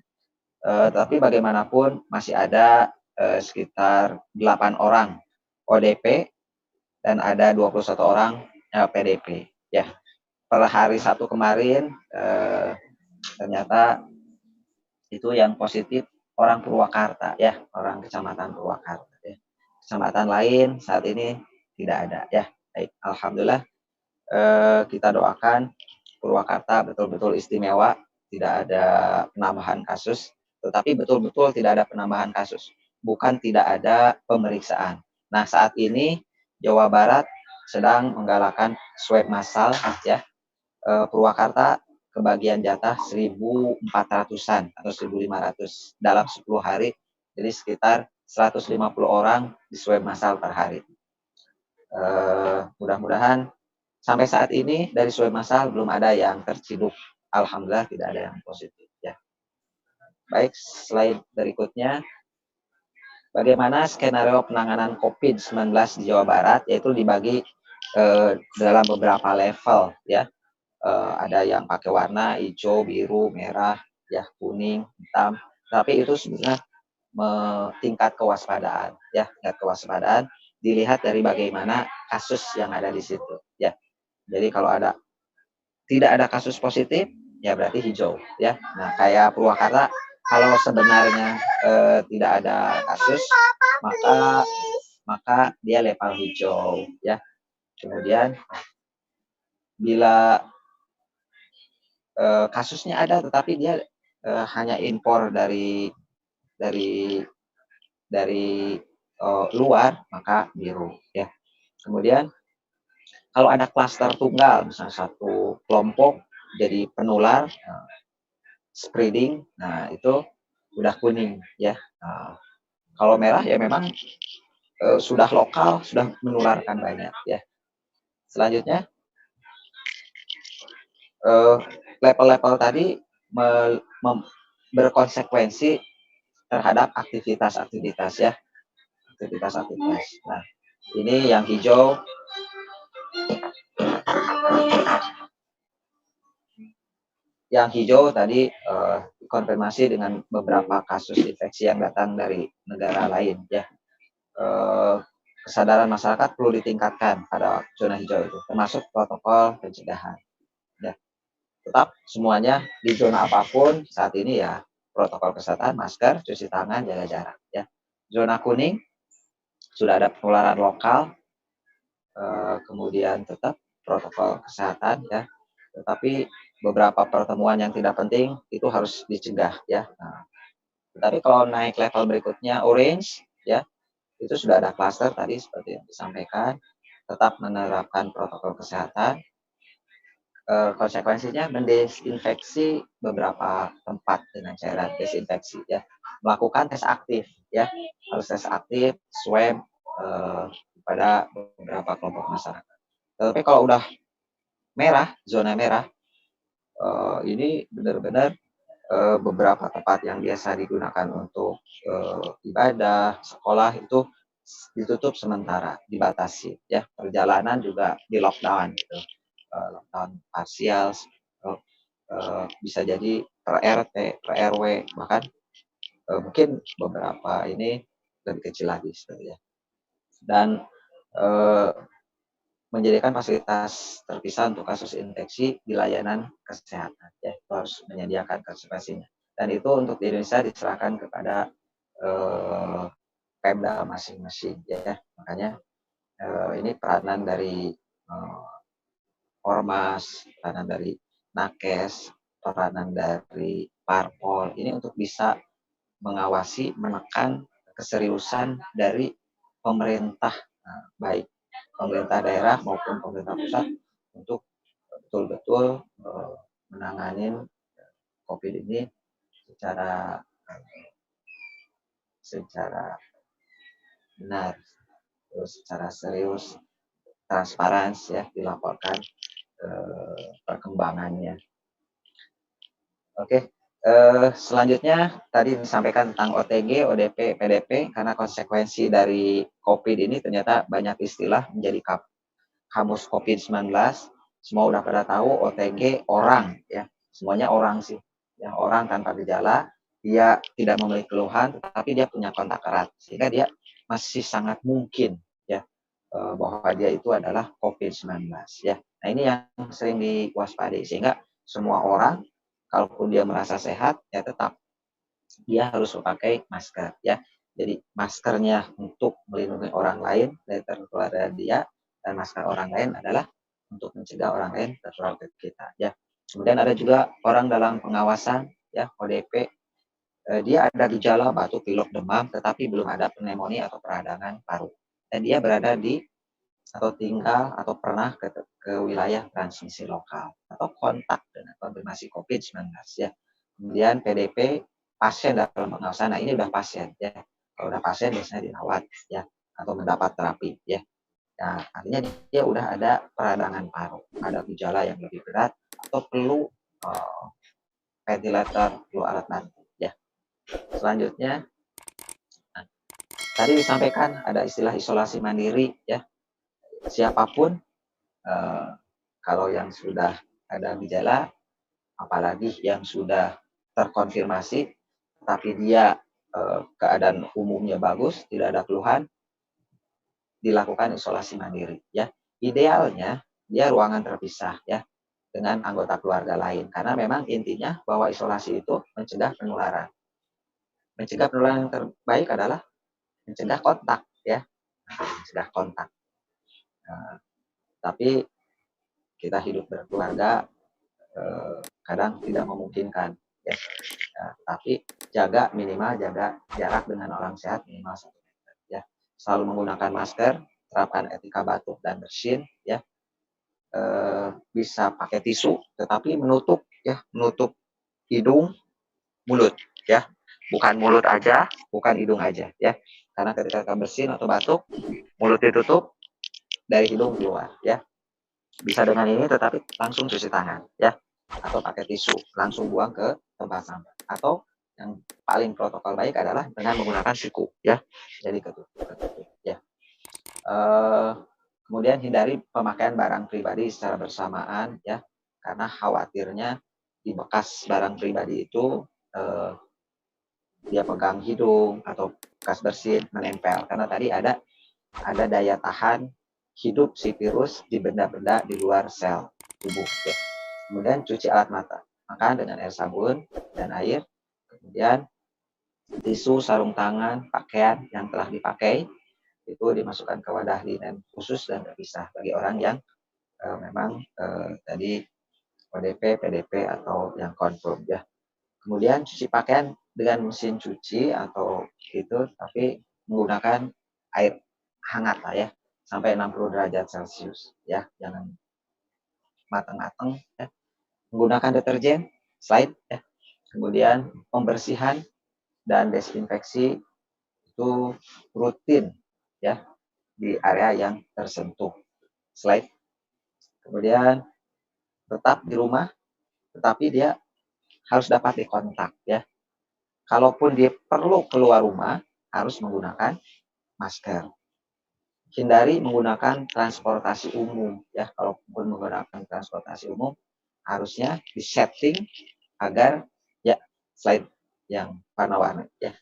Tapi bagaimanapun masih ada sekitar 8 orang ODP dan ada 21 orang PDP ya. Per hari Sabtu kemarin ternyata itu yang positif orang Purwakarta ya, orang Kecamatan Purwakarta ya. Kecamatan lain saat ini tidak ada ya. Baik, alhamdulillah kita doakan Purwakarta betul-betul istimewa, tidak ada penambahan kasus, tetapi betul-betul tidak ada penambahan kasus, bukan tidak ada pemeriksaan. Nah, saat ini Jawa Barat sedang menggalakkan swab massal ya. Purwakarta kebagian jatah 1.400-an atau 1.500 dalam 10 hari, jadi sekitar 150 orang di swab massal per hari. Mudah-mudahan sampai saat ini dari swab massal belum ada yang terciduk. Alhamdulillah tidak ada yang positif ya. Baik, slide berikutnya. Bagaimana skenario penanganan COVID-19 di Jawa Barat, yaitu dibagi dalam beberapa level ya. Ada yang pakai warna hijau, biru, merah, ya, kuning, hitam. Tapi itu sebenarnya tingkat kewaspadaan ya, tingkat kewaspadaan dilihat dari bagaimana kasus yang ada di situ ya. Jadi kalau tidak ada kasus positif ya berarti hijau ya. Nah, kayak Purwakarta kalau sebenarnya tidak ada kasus maka dia level hijau ya. Kemudian bila kasusnya ada tetapi dia hanya impor dari luar, maka biru ya. Kemudian kalau ada klaster tunggal, misalnya satu kelompok jadi penular, spreading, nah itu udah kuning ya. Nah, kalau merah ya memang sudah lokal, sudah menularkan banyak ya. Selanjutnya level-level tadi berkonsekuensi terhadap aktivitas-aktivitas ya, aktivitas-aktivitas. Nah, ini yang hijau. Yang hijau tadi konfirmasi dengan beberapa kasus infeksi yang datang dari negara lain ya. Kesadaran masyarakat perlu ditingkatkan pada zona hijau itu, termasuk protokol pencegahan. Ya. Tetap semuanya di zona apapun saat ini ya, protokol kesehatan, masker, cuci tangan, jaga jarak ya. Zona kuning sudah ada penularan lokal, kemudian tetap protokol kesehatan ya. Tetapi beberapa pertemuan yang tidak penting itu harus dicegah ya. Nah, tapi kalau naik level berikutnya orange ya, itu sudah ada klaster tadi seperti yang disampaikan, tetap menerapkan protokol kesehatan. Konsekuensinya mendesinfeksi beberapa tempat dengan cairan desinfeksi ya, melakukan tes aktif ya, harus tes aktif swab pada beberapa kelompok masyarakat. Tapi kalau udah merah, zona merah, ini benar-benar beberapa tempat yang biasa digunakan untuk ibadah, sekolah itu ditutup sementara, dibatasi ya. Perjalanan juga di lockdown gitu. Lockdown parsial, bisa jadi per RT, per RW, bahkan mungkin beberapa ini lebih kecil lagi sebenarnya. Dan menjadikan fasilitas terpisah untuk kasus infeksi di layanan kesehatan. Ya, itu harus menyediakan konsekuensinya. Dan itu untuk di Indonesia diserahkan kepada Pemda masing-masing. Ya, makanya ini peranan dari Ormas, peranan dari Nakes, peranan dari Parpol, ini untuk bisa mengawasi, menekan keseriusan dari pemerintah, baik pemerintah daerah maupun pemerintah pusat untuk betul-betul menangani COVID ini secara benar, terus secara serius, transparan ya, dilaporkan perkembangannya. Oke, selanjutnya tadi disampaikan tentang OTG, ODP, PDP, karena konsekuensi dari COVID ini ternyata banyak istilah menjadi kamus COVID-19. Semua udah pada tahu OTG orang ya, semuanya orang sih. Yang orang tanpa gejala, dia tidak memiliki keluhan, tetapi dia punya kontak erat, sehingga dia masih sangat mungkin ya bahwa dia itu adalah COVID-19 ya. Nah ini yang sering diwaspadai, sehingga semua orang kalaupun dia merasa sehat, ya tetap dia harus memakai masker ya. Jadi maskernya untuk melindungi orang lain dari tertular dari dia, dan masker orang lain adalah untuk mencegah orang lain tertular ke kita ya. Kemudian ada juga orang dalam pengawasan ya, ODP, dia ada gejala batuk, pilek, demam, tetapi belum ada pneumonia atau peradangan paru. Dan dia berada di atau tinggal atau pernah ke wilayah transmisi lokal atau kontak dengan konfirmasi COVID-19 ya. Kemudian PDP, pasien dalam pengawasan. Nah ini udah pasien ya. Kalau udah pasien biasanya dirawat ya atau mendapat terapi ya. Nah, artinya dia udah ada peradangan paru, ada gejala yang lebih berat atau perlu ventilator, perlu alat bantu ya. Selanjutnya, tadi disampaikan ada istilah isolasi mandiri ya. Siapapun kalau yang sudah ada gejala, apalagi yang sudah terkonfirmasi, tapi dia keadaan umumnya bagus, tidak ada keluhan, dilakukan isolasi mandiri. Ya, idealnya dia ruangan terpisah ya dengan anggota keluarga lain, karena memang intinya bahwa isolasi itu mencegah penularan. Mencegah penularan yang terbaik adalah mencegah kontak ya, mencegah kontak. Tapi kita hidup berkeluarga kadang tidak memungkinkan ya. Tapi minimal jaga jarak dengan orang sehat minimal 1 meter ya. Selalu menggunakan masker, terapkan etika batuk dan bersin ya. Bisa pakai tisu tetapi menutup hidung, mulut ya. Bukan mulut aja, bukan hidung aja ya. Karena ketika kita bersin atau batuk, mulut ditutup, dari hidung keluar ya. Bisa dengan ini, tetapi langsung cuci tangan ya, atau pakai tisu langsung buang ke tempat sampah, atau yang paling protokol baik adalah dengan menggunakan siku ya, jadi ketutup ya. Kemudian hindari pemakaian barang pribadi secara bersamaan ya, karena khawatirnya di bekas barang pribadi itu dia pegang hidung atau bekas bersin menempel, karena tadi ada daya tahan hidup si virus di benda-benda di luar sel tubuh ya. Kemudian cuci alat mata, makan dengan air sabun dan air. Kemudian tisu, sarung tangan, pakaian yang telah dipakai itu dimasukkan ke wadah linen khusus dan terpisah bagi orang yang memang tadi ODP, PDP atau yang confirm ya. Kemudian cuci pakaian dengan mesin cuci atau itu, tapi menggunakan air hangat lah ya, sampai 60 derajat Celcius ya, jangan matang-matang ya. Menggunakan deterjen, slide ya. Kemudian pembersihan dan desinfeksi itu rutin ya di area yang tersentuh. Slide. Kemudian tetap di rumah, tetapi dia harus dapat dikontak ya. Kalaupun dia perlu keluar rumah, harus menggunakan masker. Hindari menggunakan transportasi umum ya. Kalaupun menggunakan transportasi umum, harusnya disetting agar ya slide yang warna-warni ya.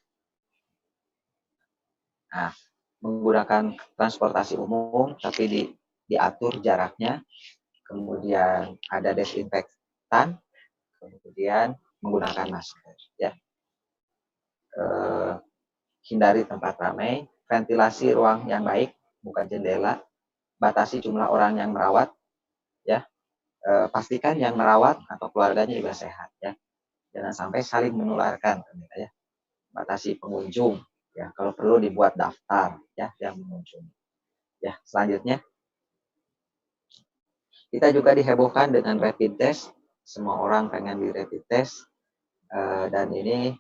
Nah, menggunakan transportasi umum tapi diatur jaraknya, kemudian ada desinfektan, kemudian menggunakan masker ya. Hindari tempat ramai, ventilasi ruang yang baik, buka jendela, batasi jumlah orang yang merawat ya. Pastikan yang merawat atau keluarganya juga sehat ya. Jangan sampai saling menularkan ya. Batasi pengunjung ya, kalau perlu dibuat daftar ya yang mengunjungi. Ya, selanjutnya kita juga dihebohkan dengan rapid test. Semua orang pengen di rapid test dan ini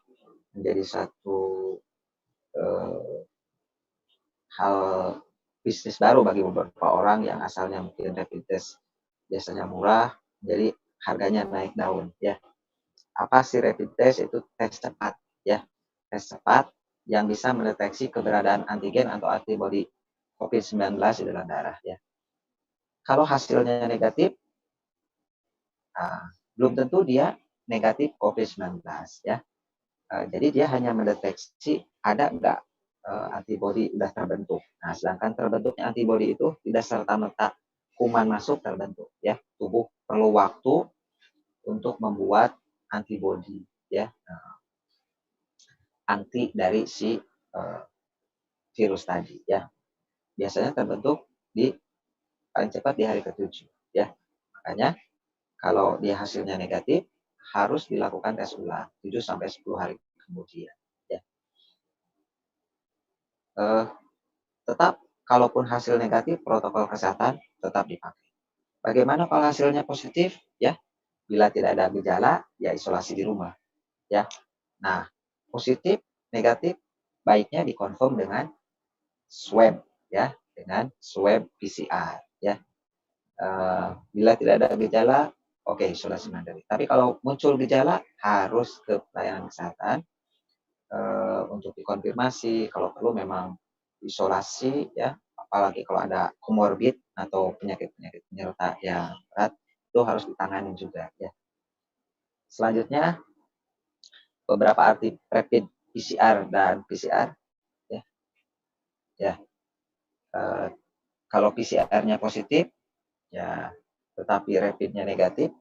menjadi satu hal bisnis baru bagi beberapa orang yang asalnya mungkin rapid test biasanya murah, jadi harganya naik daun ya. Apa sih rapid test? Itu tes cepat ya, tes cepat yang bisa mendeteksi keberadaan antigen atau antibodi COVID-19 di dalam darah ya. Kalau hasilnya negatif, belum tentu dia negatif COVID-19 ya. Jadi dia hanya mendeteksi ada enggak antibodi sudah terbentuk. Nah, sedangkan terbentuknya antibodi itu tidak serta-merta kuman masuk terbentuk ya. Tubuh perlu waktu untuk membuat antibodi ya. Anti dari si virus tadi ya. Biasanya terbentuk paling cepat di hari ke-7 ya. Makanya kalau dia hasilnya negatif harus dilakukan tes ulang 7 sampai 10 hari kemudian ya. Tetap kalaupun hasil negatif, protokol kesehatan tetap dipakai. Bagaimana kalau hasilnya positif ya? Bila tidak ada gejala ya isolasi di rumah ya. Nah, positif, negatif baiknya dikonfirm dengan swab ya, dengan swab PCR ya. Bila tidak ada gejala, oke, isolasi mandiri. Tapi kalau muncul gejala harus ke pelayanan kesehatan untuk dikonfirmasi. Kalau perlu memang isolasi ya, apalagi kalau ada komorbid atau penyakit-penyakit penyerta yang berat itu harus ditangani juga ya. Selanjutnya beberapa arti rapid PCR dan PCR ya. Ya. Kalau PCR-nya positif ya, tetapi rapidnya negatif,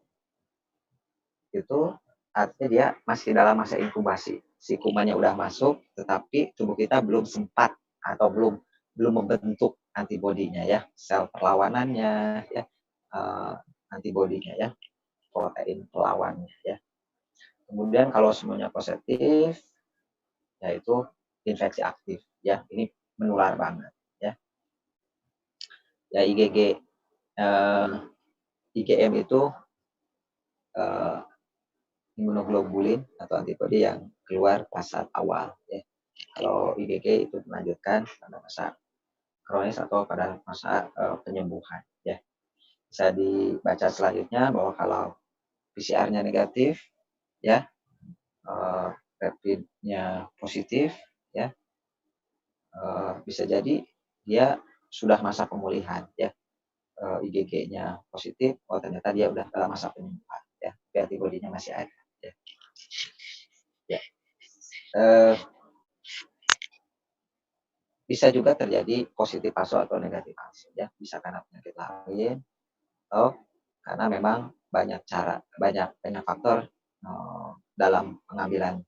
itu artinya dia masih dalam masa inkubasi. Si kumannya udah masuk, tetapi tubuh kita belum sempat atau belum membentuk antibodinya ya, sel perlawanannya ya, antibodinya ya, protein pelawannya ya. Kemudian kalau semuanya positif, yaitu infeksi aktif ya, ini menular banget ya. Ya IgM itu imunoglobulin atau antibodi yang keluar pas saat awal ya. Kalau IgG itu melanjutkan pada masa kronis atau pada masa penyembuhan ya. Bisa dibaca selanjutnya bahwa kalau PCR-nya negatif ya, rapidnya positif ya, bisa jadi dia sudah masa pemulihan ya. IgG-nya positif, oh ternyata dia udah dalam masa penyembuhan ya, antibodinya masih ada ya. Ya. Bisa juga terjadi positif paso atau negatif paso ya, bisa karena penyakit lain atau karena memang banyak faktor dalam pengambilan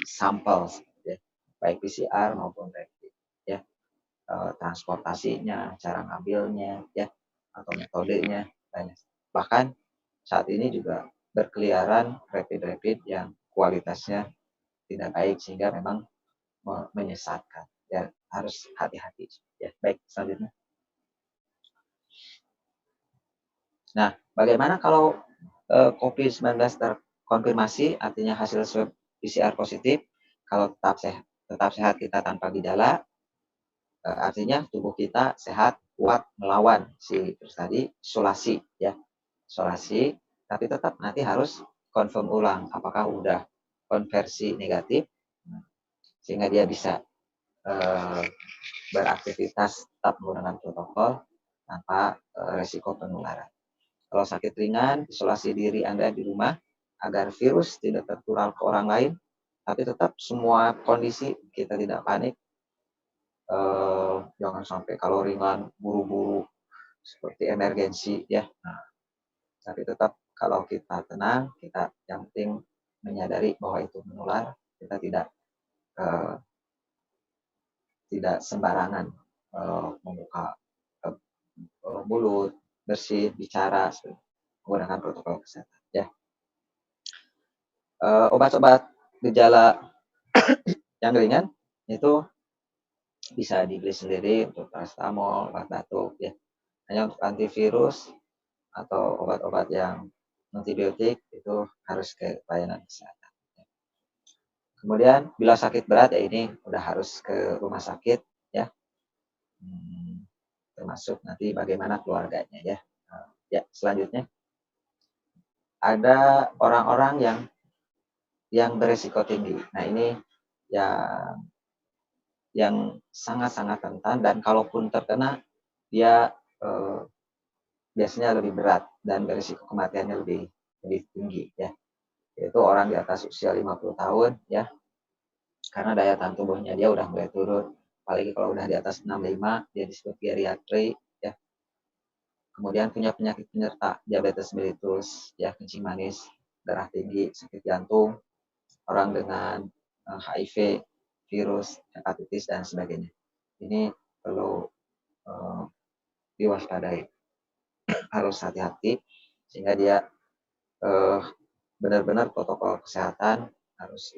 sampel ya, baik PCR maupun rapid ya, transportasinya, cara ngambilnya ya, atau metodenya banyak. Bahkan saat ini juga berkeliaran rapid yang kualitasnya tidak baik sehingga memang menyesatkan. Ya, harus hati-hati. Ya, baik, selanjutnya. Nah, bagaimana kalau COVID-19 terkonfirmasi, artinya hasil swab PCR positif, kalau tetap sehat kita tanpa gejala, artinya tubuh kita sehat, kuat melawan si virus tadi, isolasi ya, isolasi, tapi tetap nanti harus confirm ulang apakah udah konversi negatif, sehingga dia bisa beraktivitas tetap menggunakan protokol tanpa resiko penularan. Kalau sakit ringan, isolasi diri Anda di rumah agar virus tidak tertular ke orang lain, tapi tetap semua kondisi kita tidak panik. Jangan sampai kalau ringan buru-buru seperti emergensi ya. Nah, tapi tetap kalau kita tenang, kita yang penting menyadari bahwa itu menular, kita tidak sembarangan membuka mulut, bersih, bicara, menggunakan protokol kesehatan. Ya. Obat-obat gejala yang ringan itu bisa dibeli sendiri untuk paracetamol, obat batuk, ya. Hanya untuk antivirus atau obat-obat yang antibiotik itu harus ke pelayanan kesehatan. Kemudian bila sakit berat ya ini udah harus ke rumah sakit ya. Termasuk nanti bagaimana keluarganya ya. Ya, selanjutnya ada orang-orang yang beresiko tinggi. Nah, ini yang sangat-sangat rentan dan kalaupun terkena dia biasanya lebih berat dan berisiko kematiannya lebih tinggi ya. Yaitu orang di atas usia 50 tahun ya. Karena daya tahan tubuhnya dia udah mulai turun. Apalagi kalau udah di atas 65 dia disebut geriatri ya. Kemudian punya penyakit penyerta diabetes mellitus ya, kencing manis, darah tinggi, sakit jantung, orang dengan HIV, virus, hepatitis dan sebagainya. Ini perlu diwaspadai. Harus hati-hati sehingga dia benar-benar protokol kesehatan harus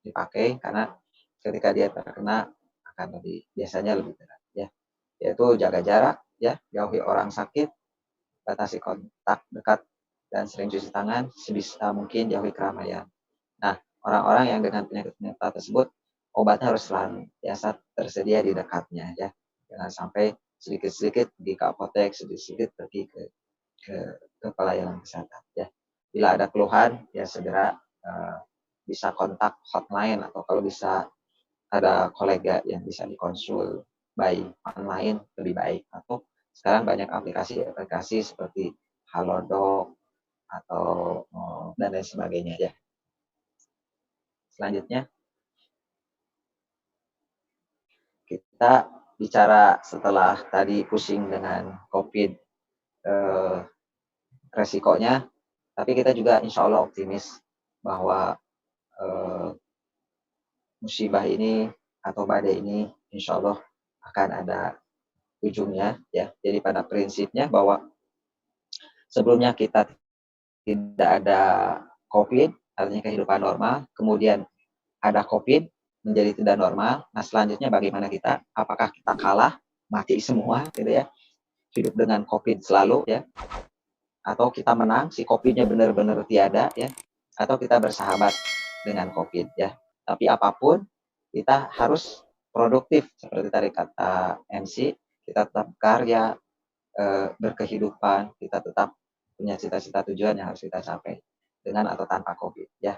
dipakai karena ketika dia terkena akan biasanya lebih berat ya. Yaitu jaga jarak ya, jauhi orang sakit, batasi kontak dekat dan sering cuci tangan, sebisa mungkin jauhi keramaian. Nah, orang-orang yang dengan penyakit penyerta tersebut obatnya harus biasa tersedia di dekatnya ya. Jangan sampai sedikit-sedikit pergi ke apotek, sedikit-sedikit pergi ke pelayanan kesehatan ya. Bila ada keluhan ya segera bisa kontak hotline atau kalau bisa ada kolega yang bisa dikonsul by online lebih baik, atau sekarang banyak aplikasi seperti Halodoc atau dan lain sebagainya ya. Selanjutnya kita bicara setelah tadi pusing dengan COVID resikonya, tapi kita juga insya Allah optimis bahwa musibah ini atau badai ini insya Allah akan ada ujungnya ya. Jadi pada prinsipnya bahwa sebelumnya kita tidak ada COVID, artinya kehidupan normal, kemudian ada COVID menjadi tidak normal. Nah, selanjutnya bagaimana kita? Apakah kita kalah, mati semua gitu ya, hidup dengan COVID selalu ya, atau kita menang, si COVID-nya benar-benar tiada ya, atau kita bersahabat dengan COVID ya. Tapi apapun kita harus produktif seperti tadi kata MC, kita tetap karya, berkehidupan, kita tetap punya cita-cita tujuan yang harus kita capai dengan atau tanpa COVID ya.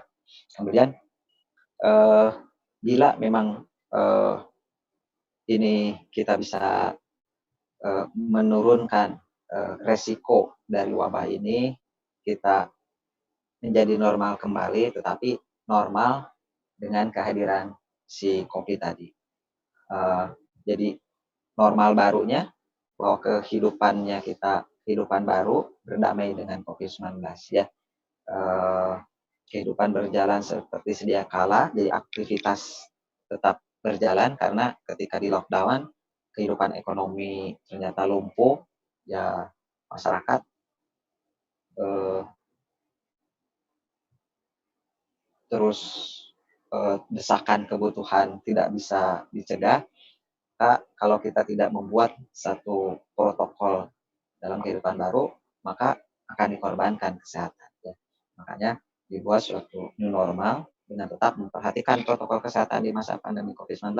Kemudian bila memang ini kita bisa menurunkan resiko dari wabah ini, kita menjadi normal kembali, tetapi normal dengan kehadiran si COVID tadi. Jadi normal barunya bahwa kehidupannya kita kehidupan baru berdamai dengan COVID-19 ya. Kehidupan berjalan seperti sedia kala, jadi aktivitas tetap berjalan karena ketika di lockdown kehidupan ekonomi ternyata lumpuh ya, masyarakat terus desakan kebutuhan tidak bisa dicegah, maka kalau kita tidak membuat satu protokol dalam kehidupan baru, maka akan dikorbankan kesehatan. Ya. Makanya dibuat suatu new normal dengan tetap memperhatikan protokol kesehatan di masa pandemi COVID-19,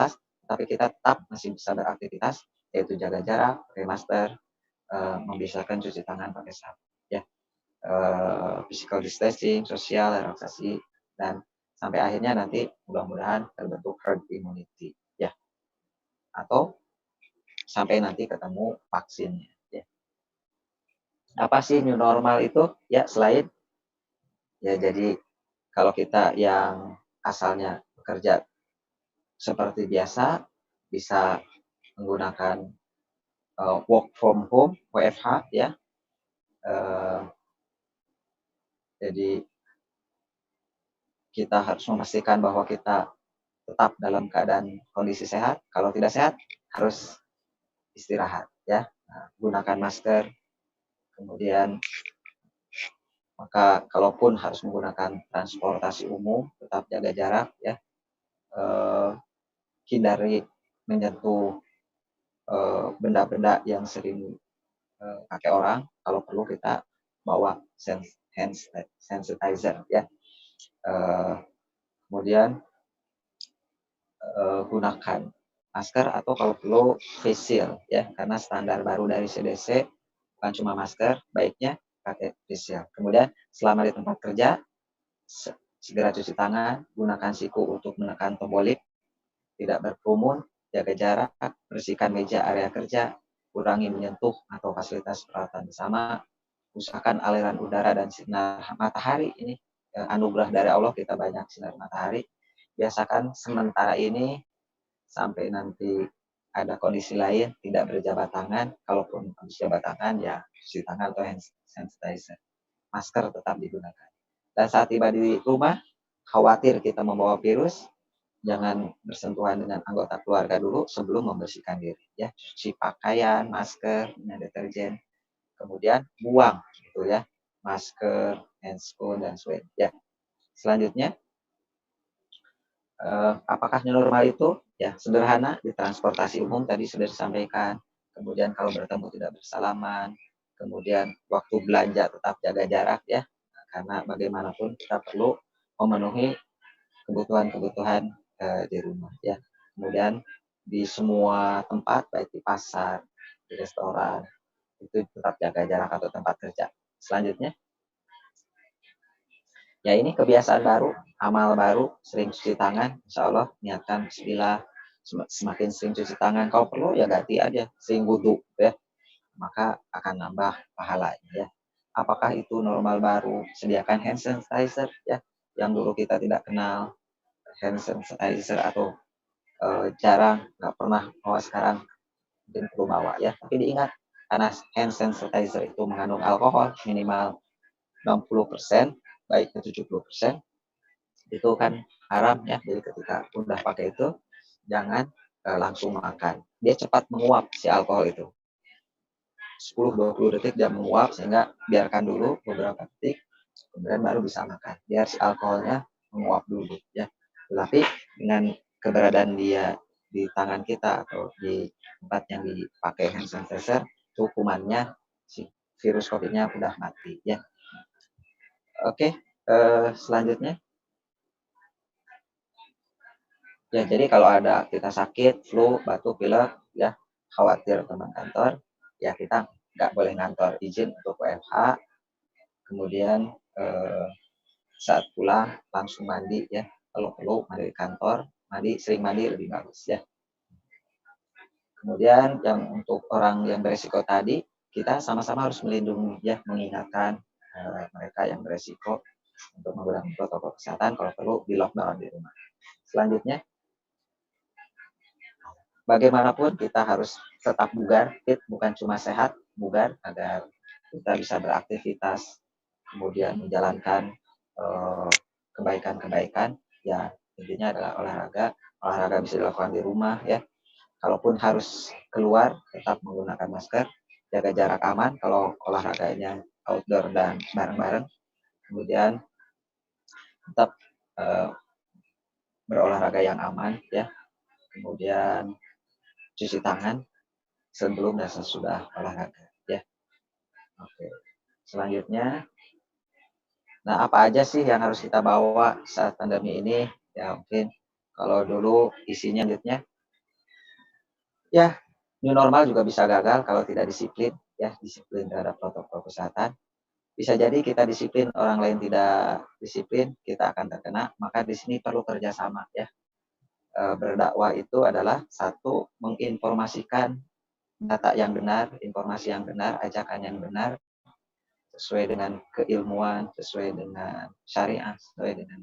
tapi kita tetap masih bisa beraktivitas, yaitu jaga jarak, pakai masker, membiasakan cuci tangan pakai sabun. Ya. Physical distancing, sosial, relaksasi, dan sampai akhirnya nanti mudah-mudahan terbentuk herd immunity. Ya. Atau sampai nanti ketemu vaksinnya. Ya. Apa sih new normal itu? Ya, selain ya jadi kalau kita yang asalnya bekerja seperti biasa bisa menggunakan work from home (WFH) ya. Jadi kita harus memastikan bahwa kita tetap dalam keadaan kondisi sehat. Kalau tidak sehat harus istirahat ya. Nah, gunakan masker. Kemudian maka kalaupun harus menggunakan transportasi umum tetap jaga jarak ya. Hindari menyentuh benda-benda yang sering pakai orang. Kalau perlu kita bawa hand sanitizer ya. Kemudian gunakan masker atau kalau perlu face shield ya, karena standar baru dari CDC bukan cuma masker, baiknya pakai face shield. Kemudian selama di tempat kerja segera cuci tangan, gunakan siku untuk menekan tombol lift, tidak berkerumun, jaga jarak, bersihkan meja area kerja, kurangi menyentuh atau fasilitas peralatan bersama, usahakan aliran udara dan sinar matahari ini anugerah dari Allah, kita banyak sinar matahari. Biasakan sementara ini sampai nanti ada kondisi lain tidak berjabat tangan. Kalaupun habis jabat tangan ya cuci tangan atau hand sanitizer. Masker tetap digunakan. Dan saat tiba di rumah, khawatir kita membawa virus, jangan bersentuhan dengan anggota keluarga dulu sebelum membersihkan diri ya. Cuci pakaian, masker dengan deterjen. Kemudian buang gitu ya. Masker, handscoon dan sweat ya. Selanjutnya apakah new normal itu? Ya, sederhana di transportasi umum tadi sudah disampaikan. Kemudian kalau bertemu tidak bersalaman. Kemudian waktu belanja tetap jaga jarak ya. Karena bagaimanapun kita perlu memenuhi kebutuhan-kebutuhan di rumah ya. Kemudian di semua tempat baik di pasar, di restoran itu tetap jaga jarak atau tempat kerja. Selanjutnya ya ini kebiasaan baru, amal baru, sering cuci tangan, insya Allah niatkan bismillah, semakin sering cuci tangan, kalau perlu ya ganti aja, sering wudhu ya, maka akan nambah pahalanya ya. Apakah itu normal baru? Sediakan hand sanitizer ya, yang dulu kita tidak kenal hand sanitizer atau jarang, nggak pernah bawa, sekarang mungkin perlu bawa ya. Tapi diingat, karena hand sanitizer itu mengandung alkohol minimal 60%, baiknya 70%, itu kan haram ya. Jadi ketika udah pakai itu jangan langsung makan. Dia cepat menguap si alkohol itu. 10-20 detik dia menguap, sehingga biarkan dulu beberapa detik kemudian baru bisa makan. Biar si alkoholnya menguap dulu ya. Tetapi dengan keberadaan dia di tangan kita atau di tempat yang dipakai hand sanitizer, hukumannya si virus COVID-nya udah mati ya. Oke, selanjutnya. Ya, jadi kalau ada kita sakit, flu, batuk, pilek, ya khawatir teman kantor, ya kita nggak boleh ngantor, izin untuk WFH. Kemudian saat pulang langsung mandi ya, kalau perlu mandi di kantor, sering mandi lebih bagus ya. Kemudian yang untuk orang yang beresiko tadi, kita sama-sama harus melindungi ya, mengingatkan mereka yang beresiko untuk menggunakan protokol kesehatan, kalau perlu di lockdown di rumah. Selanjutnya, bagaimanapun kita harus tetap bugar, fit, bukan cuma sehat, bugar, agar kita bisa beraktivitas, kemudian menjalankan kebaikan-kebaikan. Ya, intinya adalah olahraga. Olahraga bisa dilakukan di rumah ya. Kalaupun harus keluar, tetap menggunakan masker, jaga jarak aman kalau olahraganya outdoor dan bareng-bareng. Kemudian tetap eh, berolahraga yang aman ya, kemudian cuci tangan sebelum dan sesudah olahraga ya. Oke. Selanjutnya, nah apa aja sih yang harus kita bawa saat pandemi ini? Ya mungkin kalau dulu isinya selanjutnya ya, new normal juga bisa gagal kalau tidak disiplin ya, disiplin terhadap protokol kesehatan. Bisa jadi kita disiplin, orang lain tidak disiplin, kita akan terkena. Maka di sini perlu kerjasama ya. Berdakwah itu adalah satu, menginformasikan data yang benar, informasi yang benar, ajakan yang benar, sesuai dengan keilmuan, sesuai dengan syariah, sesuai dengan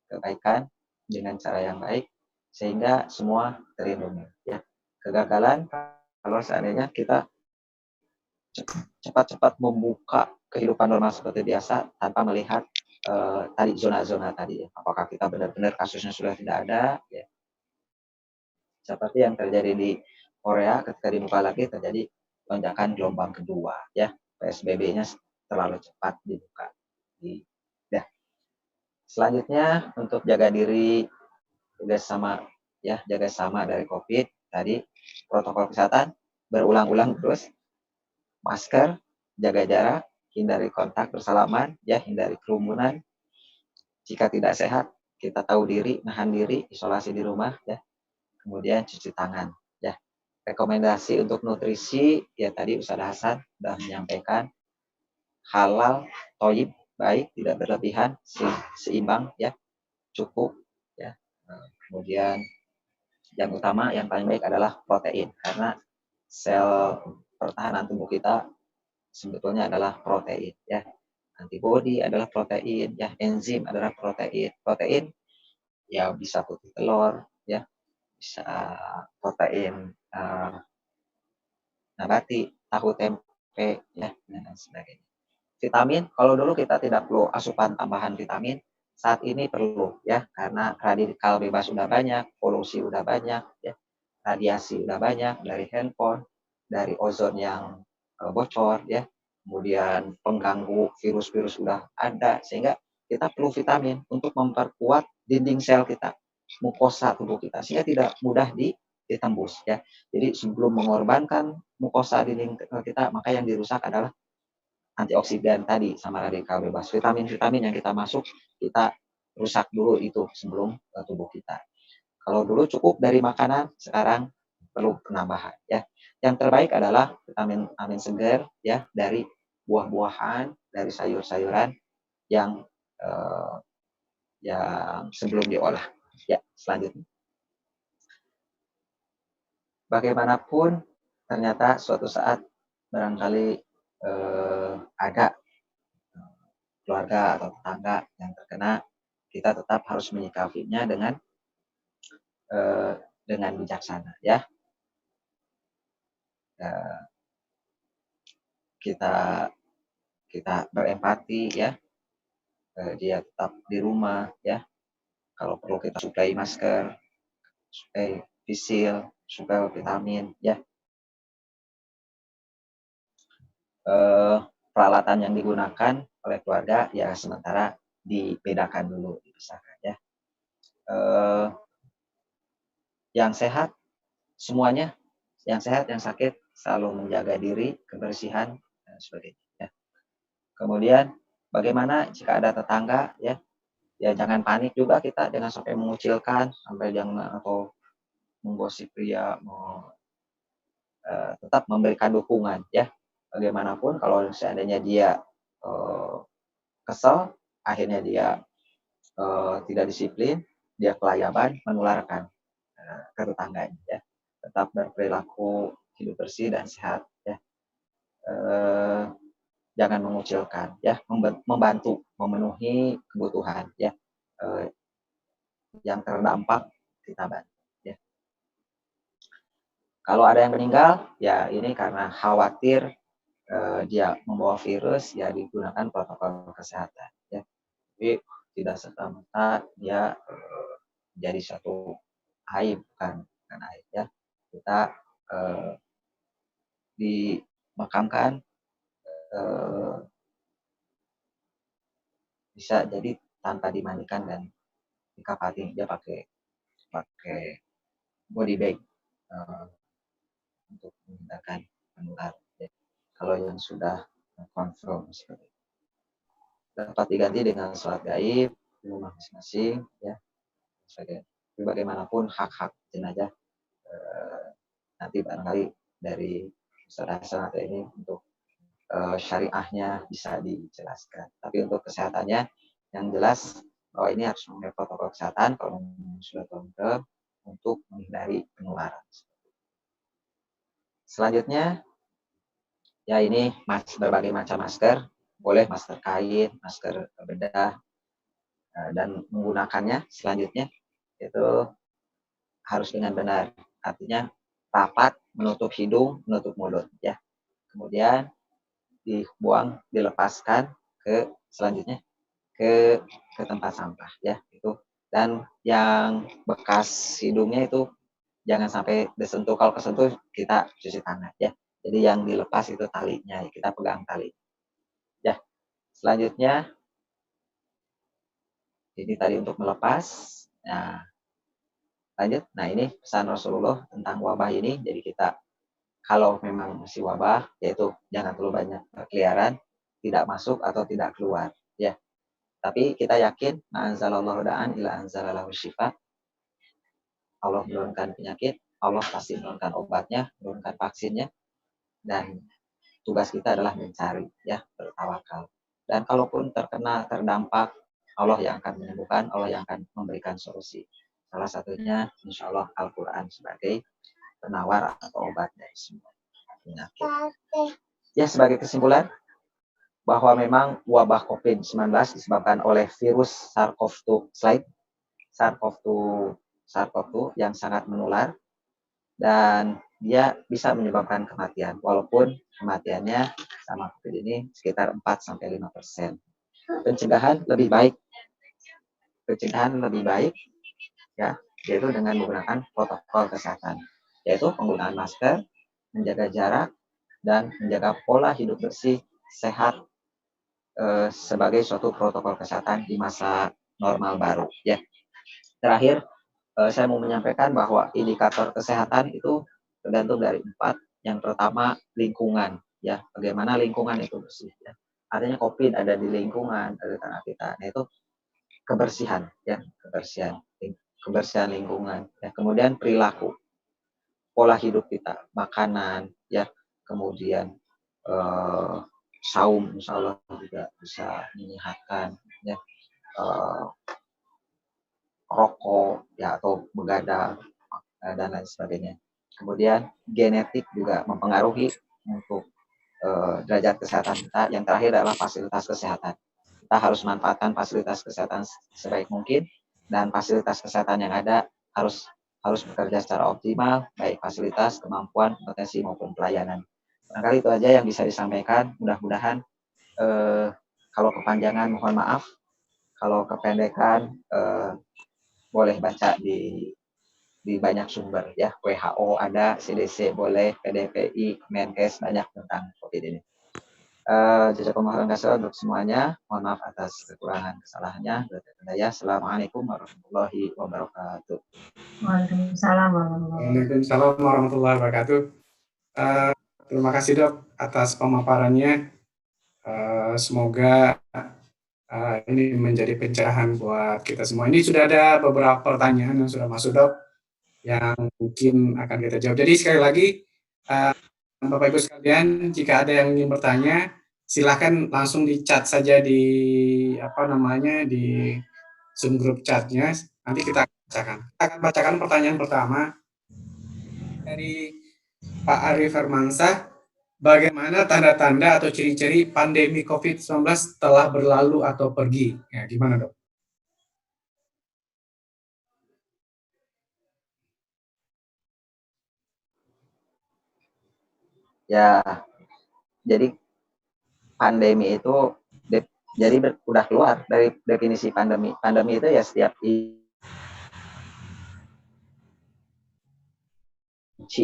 kebaikan, dengan cara yang baik, sehingga semua terlindungi. Ya. Kegagalan kalau seandainya kita cepat-cepat membuka kehidupan normal seperti biasa tanpa melihat tadi zona-zona tadi ya. Apakah kita benar-benar kasusnya sudah tidak ada ya. Seperti yang terjadi di Korea ketika dibuka lagi terjadi lonjakan gelombang kedua ya. PSBB-nya terlalu cepat dibuka. Ya. Selanjutnya untuk jaga diri jaga sama dari COVID tadi protokol kesehatan berulang-ulang terus, masker, jaga jarak, hindari kontak bersalaman, ya hindari kerumunan. Jika tidak sehat, kita tahu diri, nahan diri, isolasi di rumah, ya. Kemudian cuci tangan, ya. Rekomendasi untuk nutrisi, ya tadi Ustaz Hasan sudah menyampaikan halal, toyib, baik, tidak berlebihan, seimbang, ya, cukup, ya. Kemudian yang utama, yang paling baik adalah protein, karena sel pertahanan tubuh kita sebetulnya adalah protein ya. Antibodi adalah protein ya, enzim adalah protein. Protein ya bisa putih telur ya, bisa protein nabati, tahu tempe ya dan lain sebagainya. Vitamin kalau dulu kita tidak perlu asupan tambahan vitamin, saat ini perlu ya karena radikal bebas sudah banyak, polusi sudah banyak ya. Radiasi sudah banyak dari handphone, dari ozon yang bocor ya, kemudian pengganggu virus-virus sudah ada sehingga kita perlu vitamin untuk memperkuat dinding sel kita, mukosa tubuh kita sehingga tidak mudah ditembus ya. Jadi sebelum mengorbankan mukosa dinding kita, maka yang dirusak adalah antioksidan tadi sama radikal bebas. Vitamin-vitamin yang kita masuk kita rusak dulu itu sebelum tubuh kita. Kalau dulu cukup dari makanan, sekarang perlu penambahan ya. Yang terbaik adalah vitamin vitamin segar ya dari buah-buahan, dari sayur-sayuran yang yang sebelum diolah. Ya, selanjutnya. Bagaimanapun ternyata suatu saat barangkali ada keluarga atau tetangga yang terkena, kita tetap harus menyikapinya dengan bijaksana ya. Kita berempati ya, dia tetap di rumah ya. Kalau perlu kita suplai masker, suplai visil, suplai vitamin ya. Peralatan yang digunakan oleh keluarga ya sementara dibedakan dulu, dipisahkan ya. Yang sehat semuanya, yang sehat, yang sakit selalu menjaga diri, kebersihan dan sebagainya. Ya. Kemudian bagaimana jika ada tetangga ya, ya jangan panik juga kita, jangan sampai mengucilkan, sampai jangan atau menggosip pria, tetap memberikan dukungan ya. Bagaimanapun kalau seandainya dia kesel, akhirnya dia tidak disiplin, dia kelayaban, menularkan ke tetangganya ya. Tetap berperilaku hidup bersih dan sehat ya. Jangan mengucilkan ya, membantu memenuhi kebutuhan ya. Yang terdampak kita bantu ya. Kalau ada yang meninggal ya ini karena khawatir dia membawa virus ya digunakan protokol kesehatan ya. Tapi tidak serta-merta dia jadi satu aib, bukan aib ya. Kita dimakamkan bisa jadi tanpa dimandikan dan dikapati dia pakai body bag untuk menghindarkan menular. Ya. Kalau yang sudah confirm seperti itu, dapat diganti dengan sholat gaib di rumah masing-masing, ya. Bagaimanapun hak-hak jenazah nanti barangkali dari Ustaz Hasan atau ini untuk syariahnya bisa dijelaskan. Tapi untuk kesehatannya yang jelas bahwa ini harus memakai protokol kesehatan kalau sudah confirm untuk menghindari penularan. Selanjutnya, ya ini berbagai macam masker, boleh masker kain, masker bedah, dan menggunakannya selanjutnya itu harus dengan benar. Artinya rapat, menutup hidung, menutup mulut, ya. Kemudian dibuang, dilepaskan ke selanjutnya ke tempat sampah, ya itu. Dan yang bekas hidungnya itu jangan sampai disentuh. Kalau kesentuh kita cuci tangan, ya. Jadi yang dilepas itu talinya, kita pegang tali. Ya, selanjutnya ini tadi untuk melepas. Nah, lanjut. Nah, ini pesan Rasulullah tentang wabah ini. Jadi kita kalau memang masih wabah, yaitu jangan terlalu banyak berkeliaran, tidak masuk atau tidak keluar, ya. Tapi kita yakin, ma'anzalallahu da'an ila anzalalahu syifa. Allah menurunkan penyakit, Allah pasti menurunkan obatnya, menurunkan vaksinnya, dan tugas kita adalah mencari, ya, bertawakal. Dan kalaupun terdampak, Allah yang akan menyembuhkan, Allah yang akan memberikan solusi. Salah satunya, insya Allah, Al-Quran sebagai penawar atau obat dari semua penyakit. Ya, sebagai kesimpulan, bahwa memang wabah COVID-19 disebabkan oleh virus SARS-CoV-2 yang sangat menular, dan dia bisa menyebabkan kematian, walaupun kematiannya sama COVID ini sekitar 4-5%. Pencegahan lebih baik, ya, yaitu dengan menggunakan protokol kesehatan, yaitu penggunaan masker, menjaga jarak, dan menjaga pola hidup bersih, sehat, sebagai suatu protokol kesehatan di masa normal baru, ya. Terakhir, saya mau menyampaikan bahwa indikator kesehatan itu tergantung dari 4. Yang pertama, lingkungan, ya. Bagaimana lingkungan itu bersih, ya. Artinya COVID ada di lingkungan, ada di tanah kita. Nah, itu kebersihan, ya, kebersihan lingkungan, ya. Kemudian perilaku, pola hidup kita, makanan, ya. Kemudian saum, insya Allah juga bisa menyehatkan, ya. Rokok, ya, atau begadang, dan lain sebagainya. Kemudian genetik juga mempengaruhi untuk derajat kesehatan kita. Yang terakhir adalah fasilitas kesehatan. Kita harus manfaatkan fasilitas kesehatan sebaik mungkin, dan fasilitas kesehatan yang ada harus bekerja secara optimal, baik fasilitas, kemampuan, potensi maupun pelayanan. Barangkali itu aja yang bisa disampaikan. Mudah-mudahan kalau kepanjangan mohon maaf, kalau kependekan boleh baca di banyak sumber, ya. WHO ada, CDC boleh, PDPI, Kemenkes, banyak tentang COVID ini. Jazakumullah khairan untuk semuanya. Mohon maaf atas kekurangan kesalahannya. Assalamualaikum warahmatullahi wabarakatuh. Waalaikumsalam warahmatullahi wabarakatuh. Terima kasih, Dok, atas pemaparannya. Semoga ini menjadi pencerahan buat kita semua. Ini sudah ada beberapa pertanyaan yang sudah masuk, Dok, yang mungkin akan kita jawab. Jadi sekali lagi, Bapak Ibu sekalian, jika ada yang ingin bertanya, silakan langsung di chat saja di di Zoom grup chatnya. Nanti kita akan bacakan pertanyaan pertama dari Pak Arif Hermansyah. Bagaimana tanda-tanda atau ciri-ciri pandemi COVID-19 telah berlalu atau pergi? Ya, gimana, Dok? Ya, jadi pandemi itu jadi udah keluar dari definisi pandemi. Pandemi itu ya setiap inci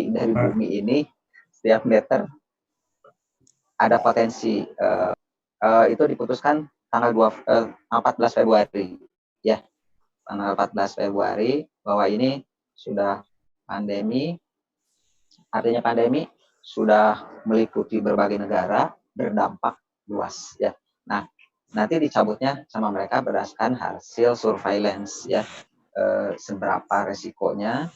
dari bumi ini, setiap meter ada potensi. Itu diputuskan tanggal 14 Februari, ya. tanggal 14 Februari bahwa ini sudah pandemi, artinya pandemi sudah meliputi berbagai negara, berdampak luas ya. Nah, nanti dicabutnya sama mereka berdasarkan hasil surveillance ya, seberapa resikonya,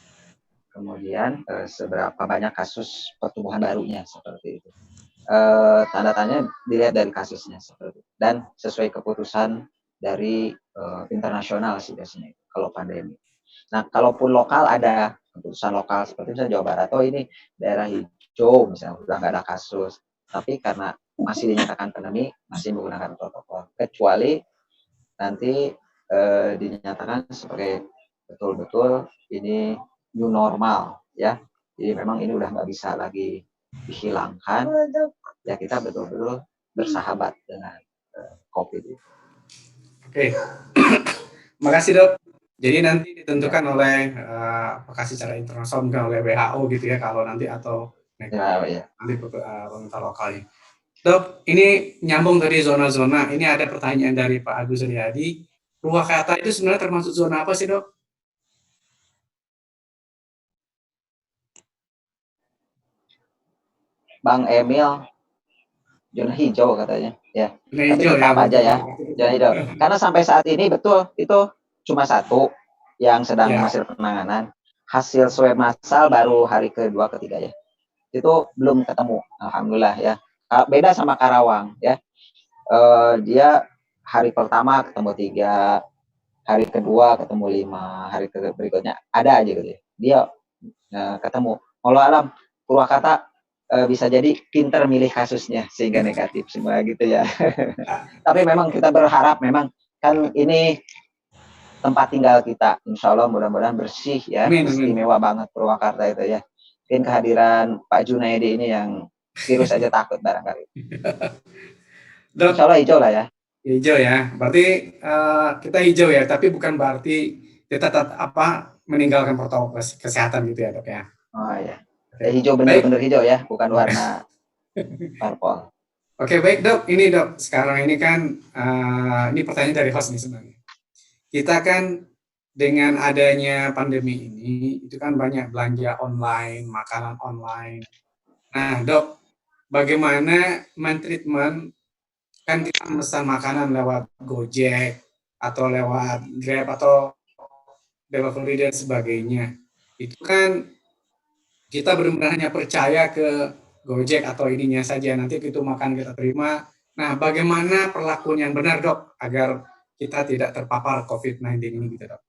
kemudian seberapa banyak kasus pertumbuhan barunya seperti itu. Tanda tanya dilihat dari kasusnya seperti itu. Dan sesuai keputusan dari internasional sih biasanya kalau pandemi. Nah, kalaupun lokal ada keputusan lokal seperti misalnya Jawa Barat, oh ini daerah hijau misalnya udah nggak ada kasus, tapi karena masih dinyatakan pandemi masih menggunakan protokol, kecuali nanti dinyatakan sebagai betul-betul ini new normal ya. Jadi memang ini udah nggak bisa lagi dihilangkan, ya kita betul-betul bersahabat dengan COVID itu. Oke, makasih dok. Jadi nanti ditentukan oleh apakah secara internasional mungkin oleh WHO gitu ya kalau nanti atau nanti pemerintah lokalnya. Dok, ini nyambung dari zona-zona. Ini ada pertanyaan dari Pak Agus Riyadi. Purwakarta itu sebenarnya termasuk zona apa sih dok? Bang Emil, zona hijau katanya ya. Zona Tapi hijau tetap ya, aja ya, zona hijau. Karena sampai saat ini betul itu cuma satu yang sedang masih penanganan. Hasil swab massal baru hari kedua ketiga ya. Itu belum ketemu, alhamdulillah ya. Beda sama Karawang ya. Dia hari pertama ketemu 3, hari kedua ketemu 5, hari berikutnya ada aja gitu ya. Dia ketemu. Walau alam Purwakarta bisa jadi pinter milih kasusnya sehingga negatif semua gitu ya. Tapi memang kita berharap memang kan ini tempat tinggal kita, insya Allah mudah-mudahan bersih ya. Istimewa banget Purwakarta itu ya. Mungkin kehadiran Pak Junaidi ini yang virus aja takut barangkali. Insya Allah hijau lah ya. Hijau ya, berarti kita hijau ya, tapi bukan berarti kita meninggalkan protokol kesehatan gitu ya dok ya. Oh iya. Hijau bener-bener hijau ya, bukan warna parpol. Oke baik dok, ini dok sekarang ini kan ini pertanyaan dari host nih sebenarnya. Kita kan dengan adanya pandemi ini itu kan banyak belanja online, makanan online. Nah dok, bagaimana mentreatment kan kita pesan makanan lewat Gojek atau lewat Grab atau delivery dan sebagainya. Itu kan kita benar-benar hanya percaya ke Gojek atau ininya saja, nanti itu makan kita terima. Nah, bagaimana perlakuan yang benar dok agar kita tidak terpapar COVID-19 ini gitu dok?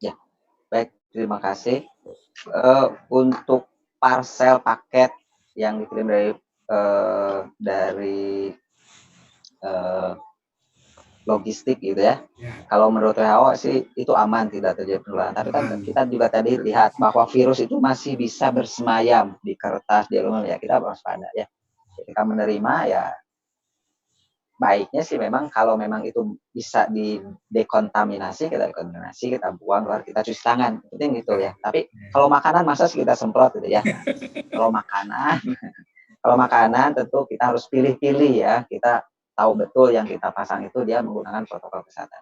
Ya, baik, terima kasih. Untuk parcel paket yang dikirim dari logistik gitu ya. Kalau menurut WHO sih itu aman, tidak terjadi penularan. Tapi kan kita juga tadi lihat bahwa virus itu masih bisa bersemayam di kertas, di aluminium ya, kita harus waspada ya. Ketika menerima ya baiknya sih memang kalau memang itu bisa didekontaminasi, kita dekontaminasi, kita buang keluar, kita cuci tangan, penting gitu ya. Tapi kalau makanan masa kita semprot gitu ya. Kalau makanan tentu kita harus pilih-pilih ya. Kita tahu betul yang kita pasang itu dia menggunakan protokol kesehatan.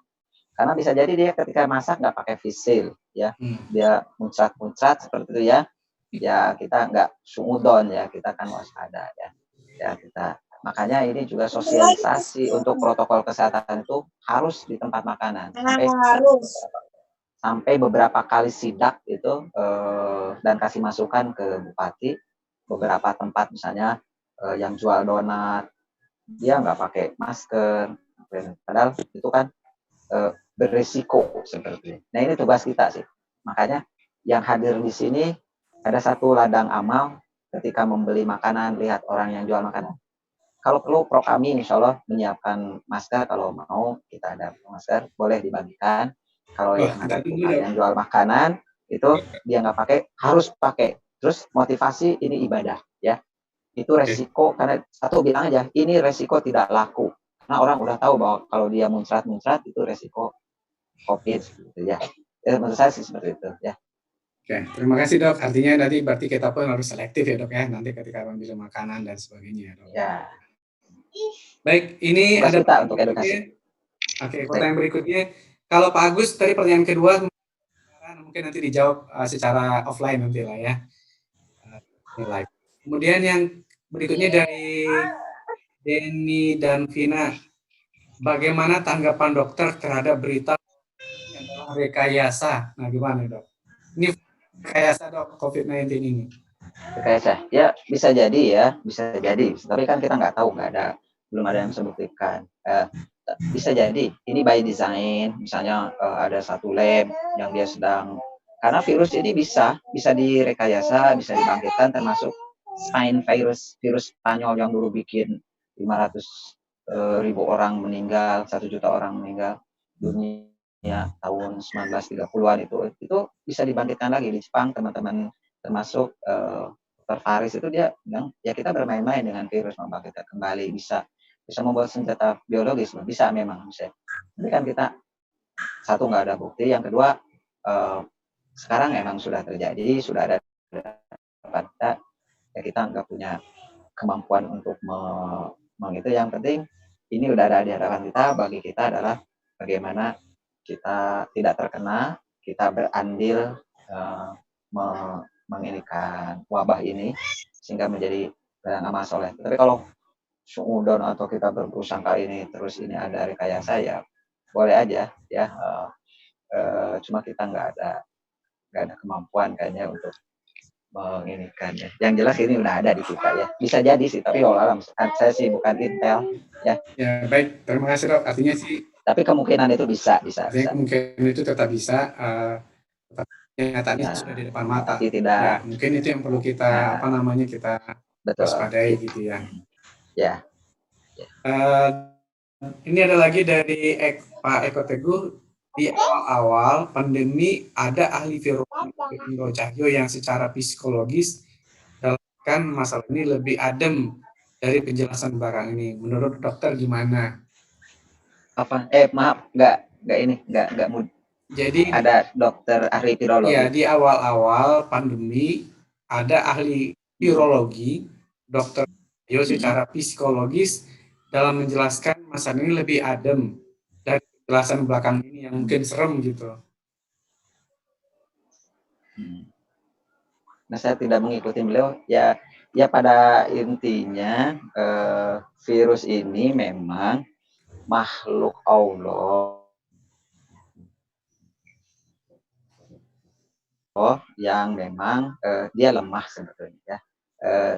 Karena bisa jadi dia ketika masak nggak pakai fisil ya, dia muncrat-muncrat seperti itu ya. Ya kita nggak sumudon ya, kita kan waspada ya. Ya kita makanya ini juga sosialisasi untuk protokol kesehatan itu harus di tempat makanan sampai beberapa kali sidak itu dan kasih masukan ke bupati beberapa tempat misalnya yang jual donat dia nggak pakai masker padahal itu kan berisiko seperti ini. Nah ini tugas kita sih, makanya yang hadir di sini ada satu ladang amal ketika membeli makanan, lihat orang yang jual makanan. Kalau perlu pro kami insya Allah menyiapkan masker, kalau mau kita ada masker boleh dibagikan. Kalau yang ada yang jual makanan itu dia nggak pakai harus pakai. Terus motivasi ini ibadah ya. Itu resiko karena satu bilang aja ini resiko tidak laku. Karena orang udah tahu bahwa kalau dia muncrat-muncrat itu resiko COVID gitu ya. Menurut saya sih seperti itu ya. Oke, terima kasih dok. Artinya nanti berarti kita pun harus selektif ya dok ya. Nanti ketika ambil makanan dan sebagainya dok. Ya. Baik, ini tugas ada kita untuk edukasi. Oke, pertanyaan berikutnya. Kalau Pak Agus tadi pertanyaan kedua mungkin nanti dijawab secara offline nanti lah ya. Live. Kemudian yang berikutnya dari Denny dan Vina, bagaimana tanggapan dokter terhadap berita ini adalah rekayasa? Nah, gimana dok? Ini rekayasa dok COVID-19 ini. Rekayasa, ya bisa jadi ya, bisa jadi. Tapi kan kita nggak tahu, belum ada yang membuktikan. Bisa jadi ini by design, misalnya ada satu lab yang dia sedang, karena virus ini bisa direkayasa, bisa dibangkitkan, termasuk swine virus Spanyol yang dulu bikin 500.000 orang meninggal, 1 juta orang meninggal dunia tahun 1930-an itu bisa dibangkitkan lagi di Jepang, teman-teman, termasuk Dr. Faris itu dia bilang ya kita bermain-main dengan virus, membangkitkan kembali, bisa membuat senjata biologis, bisa, memang bisa. Tapi kan kita satu nggak ada bukti, yang kedua sekarang memang sudah terjadi, sudah ada pada ya kita nggak punya kemampuan untuk itu. Yang penting ini udah ada di hadapan kita, bagi kita adalah bagaimana kita tidak terkena, kita berandil menginikan wabah ini sehingga menjadi amal soleh. Tapi kalau suudon atau kita berprasangka ini terus ini ada rekayasa, ya boleh aja ya, cuma kita nggak ada kemampuan kayaknya untuk menginikannya. Yang jelas ini udah ada di kita ya, bisa jadi sih, tapi walau saya sih bukan intel ya. Ya baik, terima kasih dok. Artinya sih, tapi kemungkinan itu bisa. Kemungkinan itu tetap bisa, kenyataannya ya, sudah di depan mata. Tidak, ya, mungkin itu yang perlu kita kita waspadai gitu ya. Ya. Ini ada lagi dari Pak Eko Teguh. Di awal-awal pandemi ada ahli virologi Indro Cahyo yang secara psikologis dalam masalah ini lebih adem dari penjelasan barang ini. Menurut dokter gimana? Apa? Maaf, nggak mood. Jadi ada dokter ahli virologi. Ya, di awal-awal pandemi ada ahli virologi, dokter Cahyo secara psikologis dalam menjelaskan masalah ini lebih adem dari penjelasan belakang ini yang mungkin serem gitu. Nah, saya tidak mengikuti beliau. Ya pada intinya virus ini memang makhluk Allah yang memang dia lemah sebetulnya ya,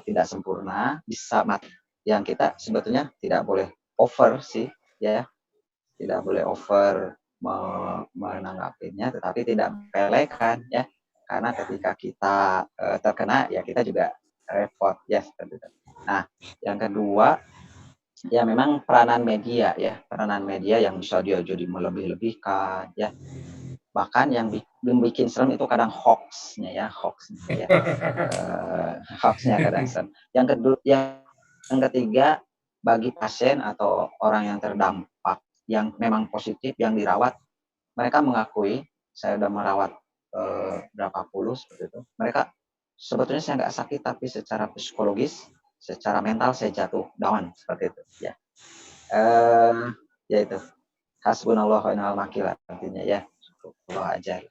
tidak sempurna, bisa mati. Yang kita sebetulnya tidak boleh over sih ya, tidak boleh over menanggapinya, tetapi tidak mempelekan ya, karena ketika kita terkena ya kita juga repot ya seperti itu. Nah, yang kedua ya memang peranan media yang bisa dia jadi melebih-lebihkan ya, bahkan yang bikin serem itu kadang hoaxnya ya. Hoaxnya kadang serem. Yang kedua, yang ketiga, bagi pasien atau orang yang terdampak yang memang positif yang dirawat, mereka mengakui, saya sudah merawat berapa puluh seperti itu, mereka sebetulnya saya nggak sakit, tapi secara psikologis, secara mental saya jatuh down seperti itu ya. Ya itu hasbunallah wa ni'mal wakil artinya ya, Allah aja.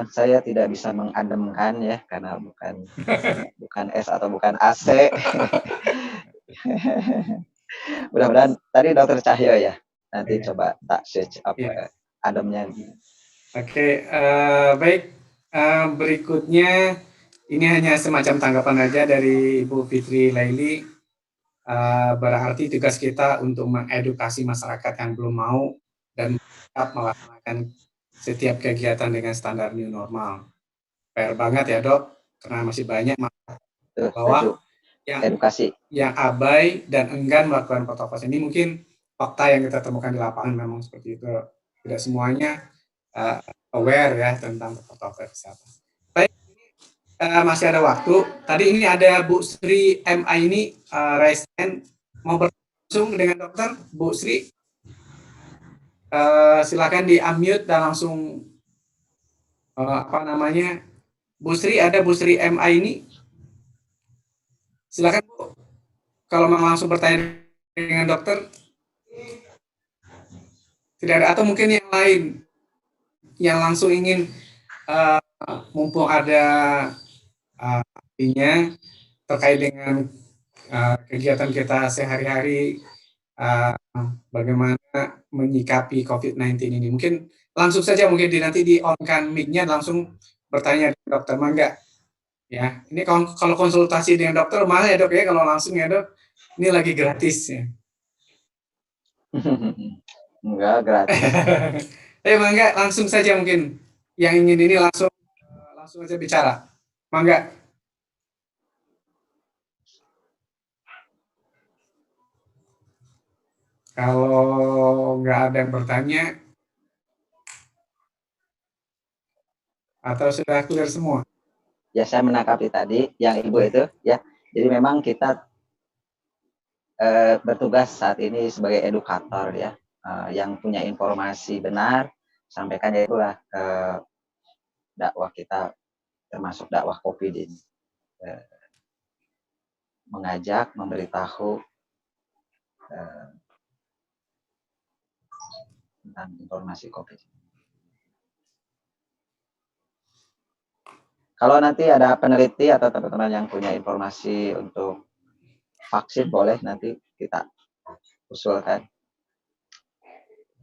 Saya tidak bisa mengademkan ya, karena bukan es atau bukan AC. Mudah-mudahan tadi dokter Cahyo ya, nanti coba tak search apa ademnya. Oke, baik. Berikutnya ini hanya semacam tanggapan aja dari Ibu Fitri Laili. Berarti tugas kita untuk mengedukasi masyarakat yang belum mau dan melaksanakan setiap kegiatan dengan standar new normal. PR banget ya dok, karena masih banyak bahwa yang abai dan enggan melakukan protokol ini. Mungkin fakta yang kita temukan di lapangan memang seperti itu. Tidak semuanya aware ya tentang protokol kesehatan. Baik, masih ada waktu. Tadi ini ada Bu Sri MA ini raise hand, mau berlangsung dengan dokter. Bu Sri, silakan di unmute dan langsung Bu Sri, ada Bu Sri MA ini. Silakan Bu, kalau mau langsung bertanya dengan dokter. Tidak ada, atau mungkin yang lain yang langsung ingin mumpung ada artinya terkait dengan kegiatan kita sehari-hari, bagaimana menyikapi COVID-19 ini. Mungkin langsung saja mungkin nanti di on-kan mic-nya langsung bertanya dokter, mangga. Ya, ini kalau konsultasi dengan dokter mahal ya dok ya, kalau langsung ya dok, ini lagi gratis ya. Enggak, gratis. Mangga, langsung saja mungkin yang ingin ini langsung aja bicara. Mangga. Kalau nggak ada yang bertanya, atau sudah clear semua? Ya, saya menangkapi tadi yang Ibu itu ya. Jadi memang kita bertugas saat ini sebagai edukator ya, yang punya informasi benar, sampaikan ya itulah dakwah kita, termasuk dakwah COVID ini. Mengajak, memberitahu tentang informasi COVID. Kalau nanti ada peneliti atau teman-teman yang punya informasi untuk vaksin, boleh nanti kita usulkan.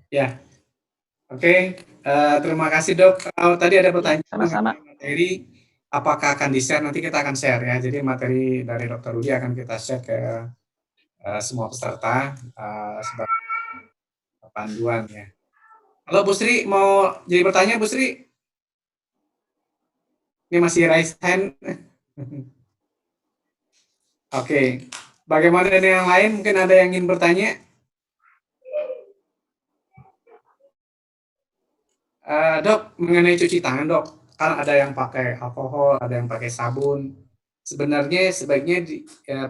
Ya, oke. Terima kasih dok. Tadi ada pertanyaan sama-sama. Materi, apakah akan di-share? Nanti kita akan share ya. Jadi materi dari Dr. Rudi akan kita share ke semua peserta sebagai panduan ya. Halo Bu Sri, mau jadi bertanya Bu Sri? Ini masih raise hand. Oke. Bagaimana dengan yang lain? Mungkin ada yang ingin bertanya? Dok, mengenai cuci tangan dok, kan ada yang pakai alkohol, ada yang pakai sabun. Sebenarnya sebaiknya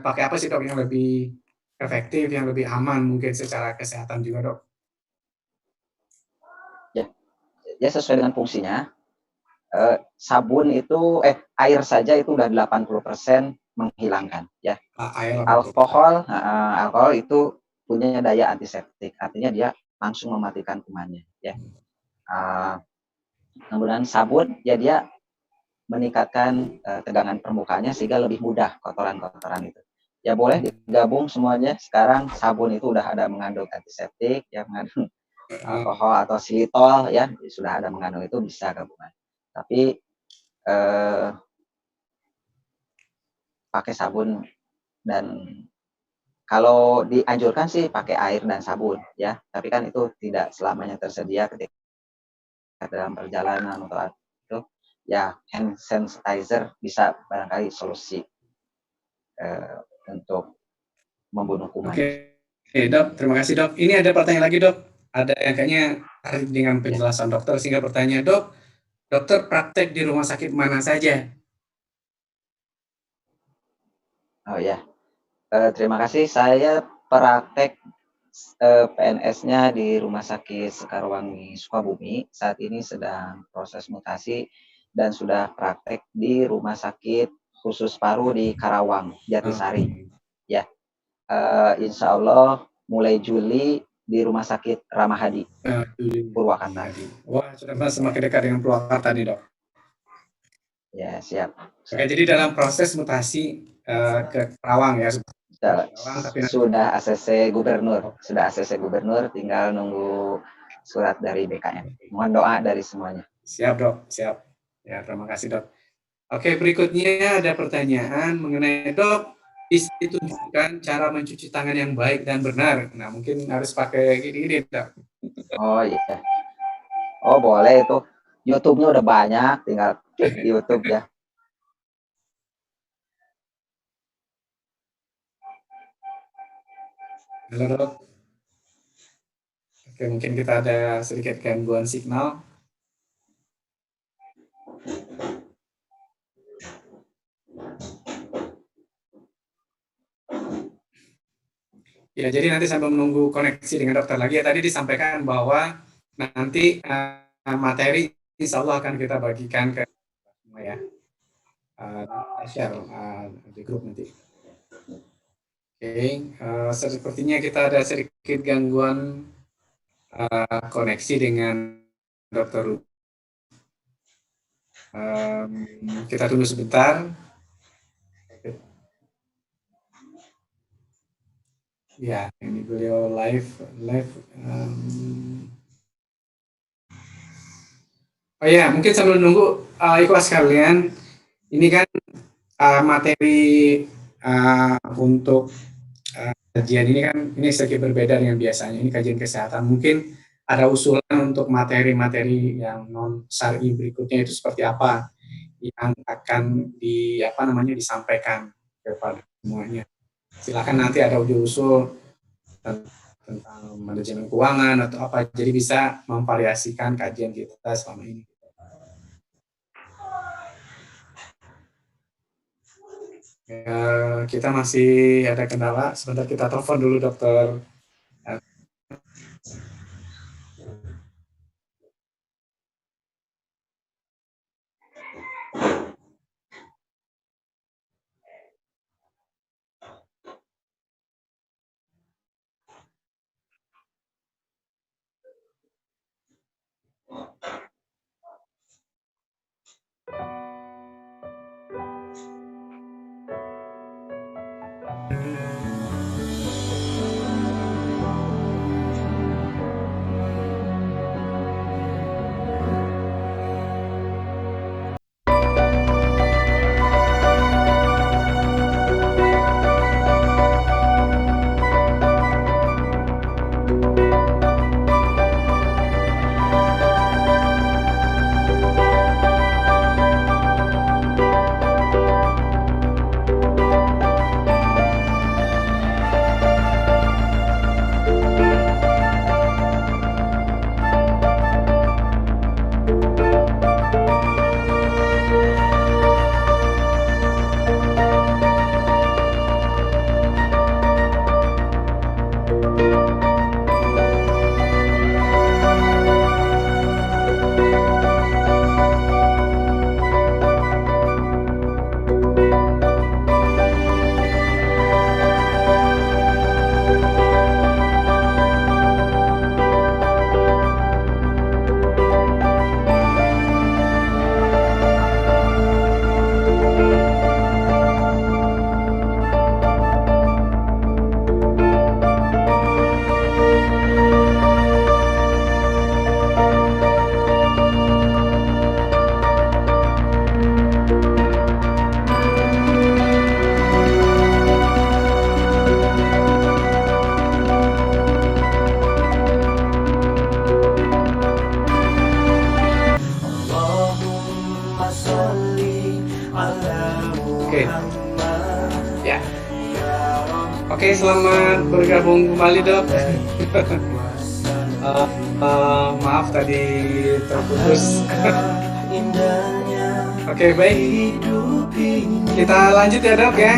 pakai apa sih dok yang lebih efektif, yang lebih aman mungkin secara kesehatan juga dok? Ya sesuai dengan fungsinya. Sabun itu air saja itu udah 80% menghilangkan ya. Alkohol itu punya daya antiseptik, artinya dia langsung mematikan kumannya ya. Kemudian sabun ya dia meningkatkan tegangan permukaannya sehingga lebih mudah kotoran-kotoran itu. Ya boleh digabung semuanya. Sekarang sabun itu udah ada mengandung antiseptik, ya mengandung alkohol atau xylitol ya, sudah ada mengandung, itu bisa gabungan. Tapi pakai sabun, dan kalau dianjurkan sih pakai air dan sabun ya, tapi kan itu tidak selamanya tersedia ketika dalam perjalanan atau itu ya. Hand sanitizer bisa barangkali solusi untuk membunuh kuman. Oke, dok, terima kasih dok. Ini ada pertanyaan lagi dok. Ada yang kayaknya dengan penjelasan dokter sehingga bertanya, dok, dokter praktek di rumah sakit mana saja? Oh ya, terima kasih. Saya praktek PNS-nya di Rumah Sakit Sekarwangi Sukabumi. Saat ini sedang proses mutasi dan sudah praktek di Rumah Sakit Khusus Paru di Karawang, Jatisari. Ya, insya Allah mulai Juli di Rumah Sakit Ramahadi, Purwakarta. Wah, sudah semakin dekat dengan Purwakarta nih dok. Ya, siap. Oke, jadi dalam proses mutasi ke Karawang ya. Sudah ACC Gubernur, tinggal nunggu surat dari BKM. Mohon doa dari semuanya. Siap dok, siap. Ya, terima kasih dok. Oke, berikutnya ada pertanyaan mengenai dok, bisa ditunjukkan cara mencuci tangan yang baik dan benar. Nah, mungkin harus pakai gini-gini dok. Oh iya. Oh boleh itu. YouTube-nya udah banyak, tinggal klik di YouTube ya. Halo dok. Oke, mungkin kita ada sedikit gangguan signal. Ya, jadi nanti sambil menunggu koneksi dengan dokter lagi, ya tadi disampaikan bahwa nanti materi insya Allah akan kita bagikan ke semua ya. Share di grup nanti. Oke, sepertinya kita ada sedikit gangguan koneksi dengan Dokter Ruby. Kita tunggu sebentar. Ya, ini beliau live. Oh ya, mungkin sambil nunggu ikhlas kalian, ini kan materi untuk kajian ini kan ini sedikit berbeda dengan biasanya. Ini kajian kesehatan. Mungkin ada usulan untuk materi-materi yang non syar'i berikutnya itu seperti apa yang akan disampaikan kepada semuanya. Silakan nanti ada usul tentang manajemen keuangan atau apa, jadi bisa memvariasikan kajian kita selama ini. Kita masih ada kendala, sebentar kita telepon dulu dokter. Oke, selamat bergabung kembali dok. Maaf tadi terputus. Oke, baik. Kita lanjut ya dok ya.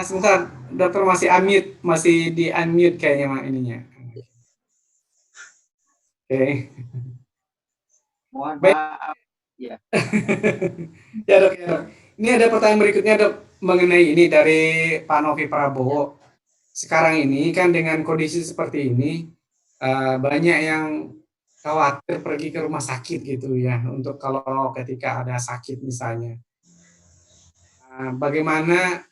Sebentar, dokter masih di unmute kayaknya ininya. Oke. Mohon baik. Maaf. Ya. Ya dok, ya dok. Ini ada pertanyaan berikutnya dok, mengenai ini dari Pak Novi Prabowo. Sekarang ini kan dengan kondisi seperti ini, banyak yang khawatir pergi ke rumah sakit gitu ya, untuk kalau ketika ada sakit misalnya. Bagaimana,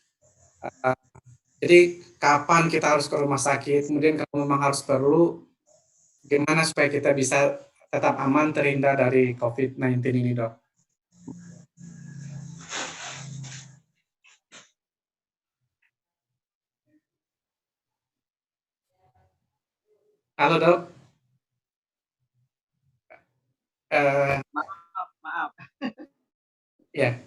jadi kapan kita harus ke rumah sakit, kemudian kalau memang harus perlu, bagaimana supaya kita bisa tetap aman terhindar dari COVID-19 ini dok? Halo dok. Maaf. Ya.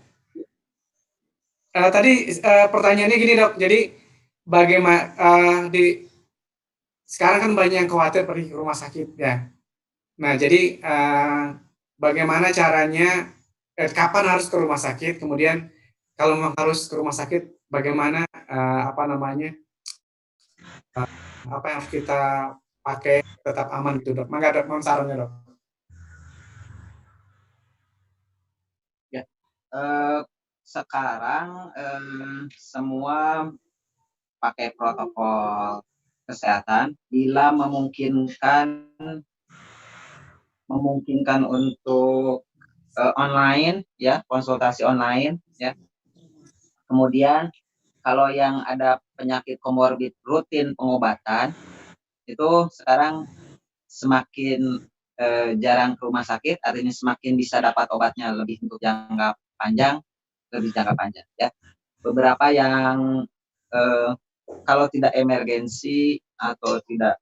Tadi pertanyaannya gini dok, jadi bagaimana sekarang kan banyak yang khawatir pergi ke rumah sakit ya. Nah jadi bagaimana caranya, kapan harus ke rumah sakit, kemudian kalau memang harus ke rumah sakit, bagaimana apa yang harus kita pakai tetap aman gitu dok? Mangga dok, mohon sarannya dok. Ya. Sekarang semua pakai protokol kesehatan bila memungkinkan untuk online ya, konsultasi online ya. Kemudian kalau yang ada penyakit komorbid rutin pengobatan itu sekarang semakin jarang ke rumah sakit, artinya semakin bisa dapat obatnya lebih untuk jangka panjang, lebih jangka panjang ya. Beberapa yang kalau tidak emergensi atau tidak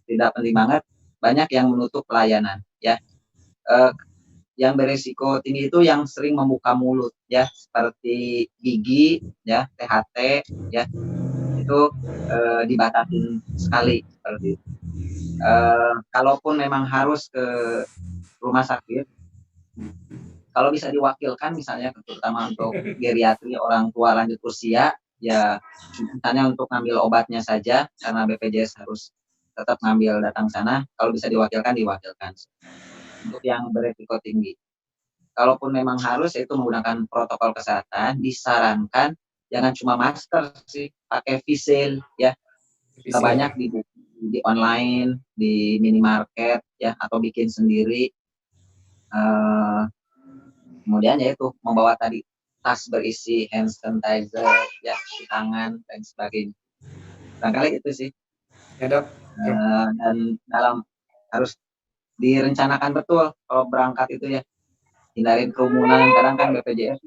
penting banget, banyak yang menutup pelayanan ya. Yang beresiko tinggi itu yang sering membuka mulut ya, seperti gigi ya, THT ya, itu dibatasin sekali seperti itu. Kalaupun memang harus ke rumah sakit, kalau bisa diwakilkan misalnya terutama untuk geriatri orang tua lanjut usia ya, misalnya untuk ngambil obatnya saja karena BPJS harus tetap ngambil datang sana, kalau bisa diwakilkan untuk yang beresiko tinggi. Kalaupun memang harus itu menggunakan protokol kesehatan, disarankan jangan cuma masker sih, pakai face shield ya. Sudah banyak di online, di minimarket ya, atau bikin sendiri. Kemudian ya itu membawa tadi tas berisi hand sanitizer ya, di tangan dan sebagainya. Barangkali itu sih. Ya dok. Dan dalam harus direncanakan betul kalau berangkat itu ya. Hindarin kerumunan, kadang kan BPJS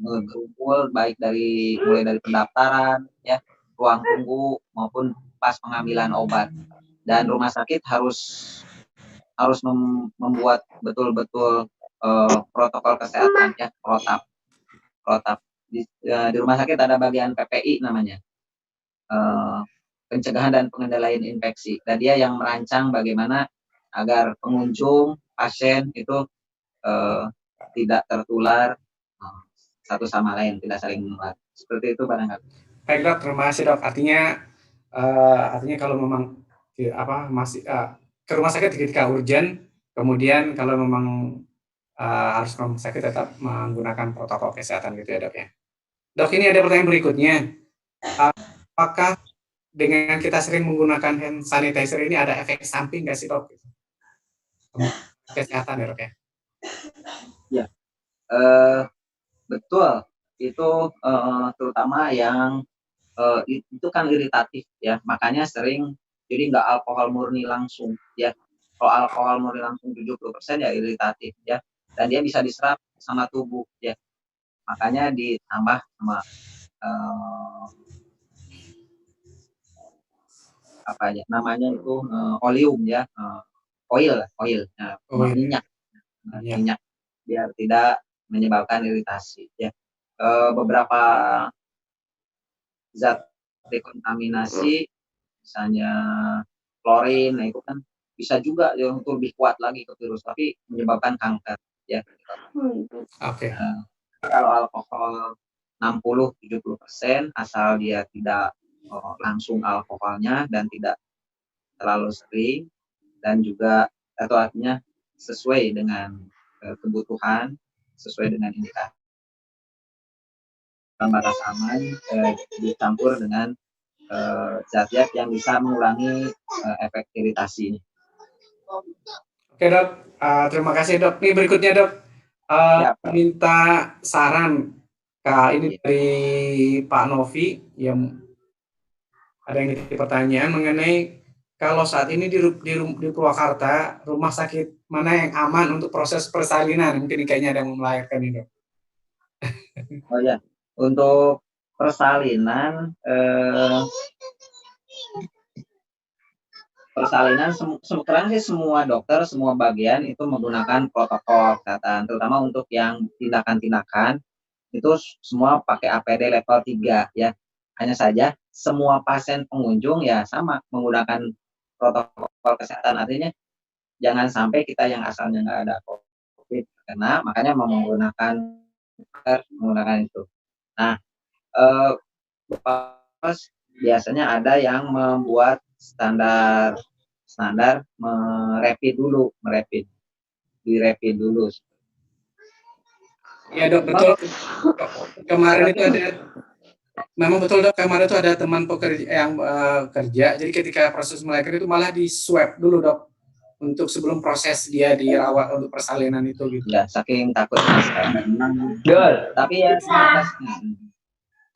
berkumpul baik mulai dari pendaftaran ya, ruang tunggu maupun pas pengambilan obat, dan rumah sakit harus membuat betul-betul protokol kesehatan ya, protap di rumah sakit ada bagian PPI namanya, pencegahan dan pengendalian infeksi, dan dia yang merancang bagaimana agar pengunjung pasien itu tidak tertular satu sama lain, tidak saling menular. Seperti itu barangkali. Baik dok, terima kasih dok. Artinya kalau memang masih ke rumah sakit ketika urgent, kemudian kalau memang harus ke rumah sakit tetap menggunakan protokol kesehatan gitu ya dok ya. Dok, ini ada pertanyaan berikutnya. Apakah dengan kita sering menggunakan hand sanitizer ini ada efek samping nggak sih dok? Kesehatan ya dok ya? Ya, betul. Itu terutama yang itu kan iritatif ya, makanya sering jadi nggak alkohol murni langsung ya. Kalau alkohol murni langsung 70% ya iritatif ya, dan dia bisa diserap sama tubuh ya. Makanya ditambah sama apa aja namanya itu oleum ya, oil minyak biar tidak menyebabkan iritasi ya. Beberapa zat dekontaminasi misalnya klorin, nah itu kan bisa juga ya untuk lebih kuat lagi ke virus tapi menyebabkan kanker ya. Oke. Kalau alkohol 60-70% asal dia tidak langsung alkoholnya dan tidak terlalu sering, dan juga atau artinya sesuai dengan kebutuhan, sesuai dengan indikasi batas aman, dicampur dengan zat-zat yang bisa mengurangi efek iritasi ini. Oke dok, terima kasih dok. Ini berikutnya dok, minta saran ini dari Pak Novi yang ada yang pertanyaan mengenai kalau saat ini di Purwakarta rumah sakit mana yang aman untuk proses persalinan? Mungkin kayaknya ada yang melahirkan ini dok. Oh ya, untuk persalinan sekarang sih semua dokter, semua bagian itu menggunakan protokol kesehatan, terutama untuk yang tindakan-tindakan itu semua pakai APD level 3 ya. Hanya saja semua pasien pengunjung ya sama menggunakan protokol kesehatan, artinya jangan sampai kita yang asalnya nggak ada COVID kena, makanya menggunakan itu. Nah, biasanya ada yang membuat standar dirapid dulu. Iya dok, betul. Kemarin itu memang betul dok, kemarin itu ada teman pekerja yang kerja, jadi ketika proses melahirkan itu malah di swab dulu dok, untuk sebelum proses dia dirawat untuk persalinan itu gitu. Ya, saking takutnya sekarang. Tapi ya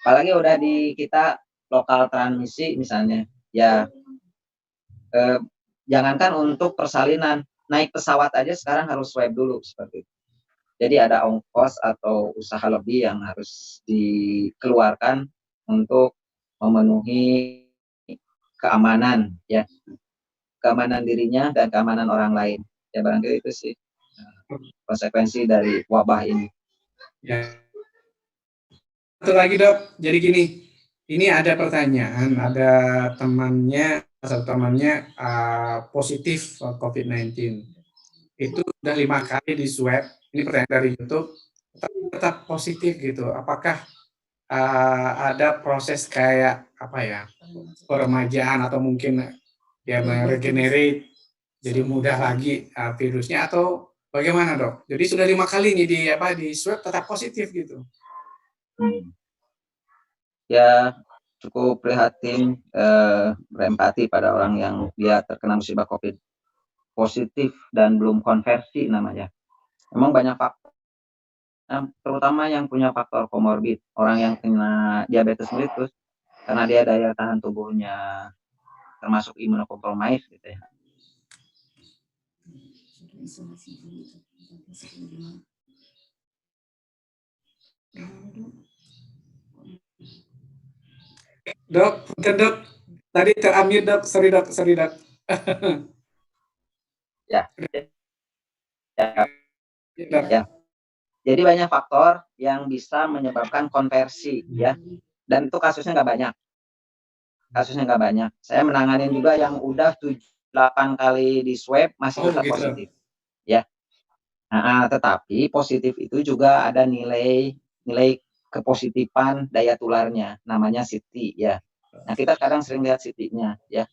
apalagi udah di kita lokal transmisi misalnya, ya jangankan untuk persalinan, naik pesawat aja sekarang harus swab dulu seperti itu. Jadi ada ongkos atau usaha lebih yang harus dikeluarkan untuk memenuhi keamanan, ya, keamanan dirinya dan keamanan orang lain. Ya barangkali itu sih konsekuensi dari wabah ini. Ya. Satu lagi dok, jadi gini, ini ada pertanyaan, ada satu temannya positif COVID-19. Itu udah 5 kali di swab, ini pertanyaan dari YouTube, tetap positif gitu. Apakah ada proses kayak apa ya, peremajaan atau mungkin dia meregenerate jadi mudah lagi virusnya atau bagaimana dok? Jadi sudah 5 kali nih di swab tetap positif gitu. Ya cukup prihatin, berempati pada orang yang dia terkena musibah COVID positif dan belum konversi namanya. Memang banyak faktor, terutama yang punya faktor komorbid, orang yang kena diabetes mellitus karena dia daya tahan tubuhnya termasuk imunokompromis gitu ya. Dok, dok, tadi terambil dok, sorry dok. Ya. Ya. Jadi banyak faktor yang bisa menyebabkan konversi ya, dan itu kasusnya nggak banyak. Saya menangani juga yang udah 8 kali di swab masih tetap positif ya. Nah, tetapi positif itu juga ada nilai kepositifan daya tularnya, namanya CT ya. Nah kita sekarang sering lihat CT-nya ya.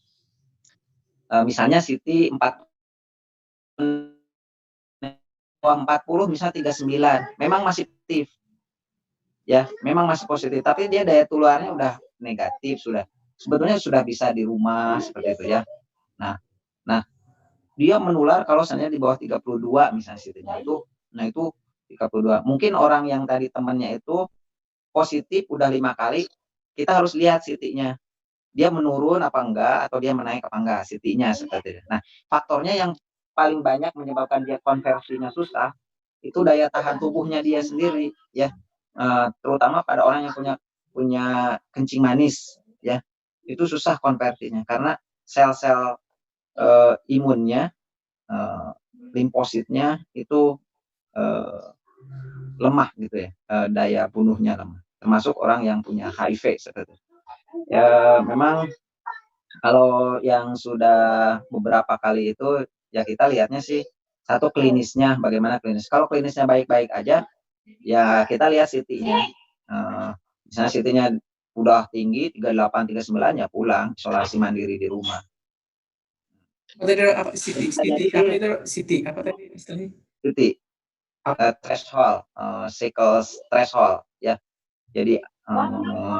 Misalnya CT 40 misalnya 39, memang masih positif ya, memang masih positif, tapi dia daya tularnya udah negatif, sebetulnya sudah bisa di rumah seperti itu ya. Nah dia menular kalau misalnya di bawah 32 misalnya CT-nya itu, nah itu 32. Mungkin orang yang tadi temannya itu positif udah 5 kali, kita harus lihat CT-nya. Dia menurun apa enggak atau dia menaik apa enggak CT-nya seperti itu. Nah, faktornya yang paling banyak menyebabkan dia konversinya susah itu daya tahan tubuhnya dia sendiri ya. Terutama pada orang yang punya kencing manis ya. Itu susah konversinya karena sel-sel imunnya, limfositnya itu lemah gitu ya, daya bunuhnya lemah, termasuk orang yang punya HIV seperti itu. Ya memang kalau yang sudah beberapa kali itu ya kita lihatnya sih satu klinisnya bagaimana klinis. Kalau klinisnya baik-baik aja ya kita lihat CT-nya. Misalnya CT-nya udah tinggi 38, 39 ya pulang isolasi mandiri di rumah. Apa tadi istilahnya? CT threshold, Sickles threshold ya. Jadi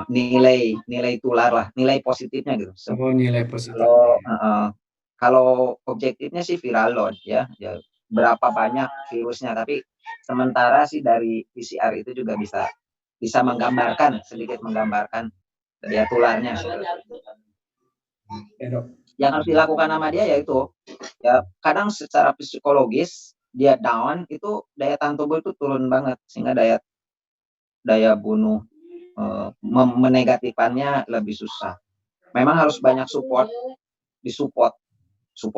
nilai tular lah, nilai positifnya gitu. Nilai positif. Kalau objektifnya sih viral load ya, berapa banyak virusnya, tapi sementara sih dari PCR itu juga bisa menggambarkan sedikit daya tularnya. Yang harus dilakukan sama dia yaitu ya kadang secara psikologis dia down itu daya tahan tubuh itu turun banget sehingga daya bunuh menegatifkannya lebih susah. Memang harus banyak support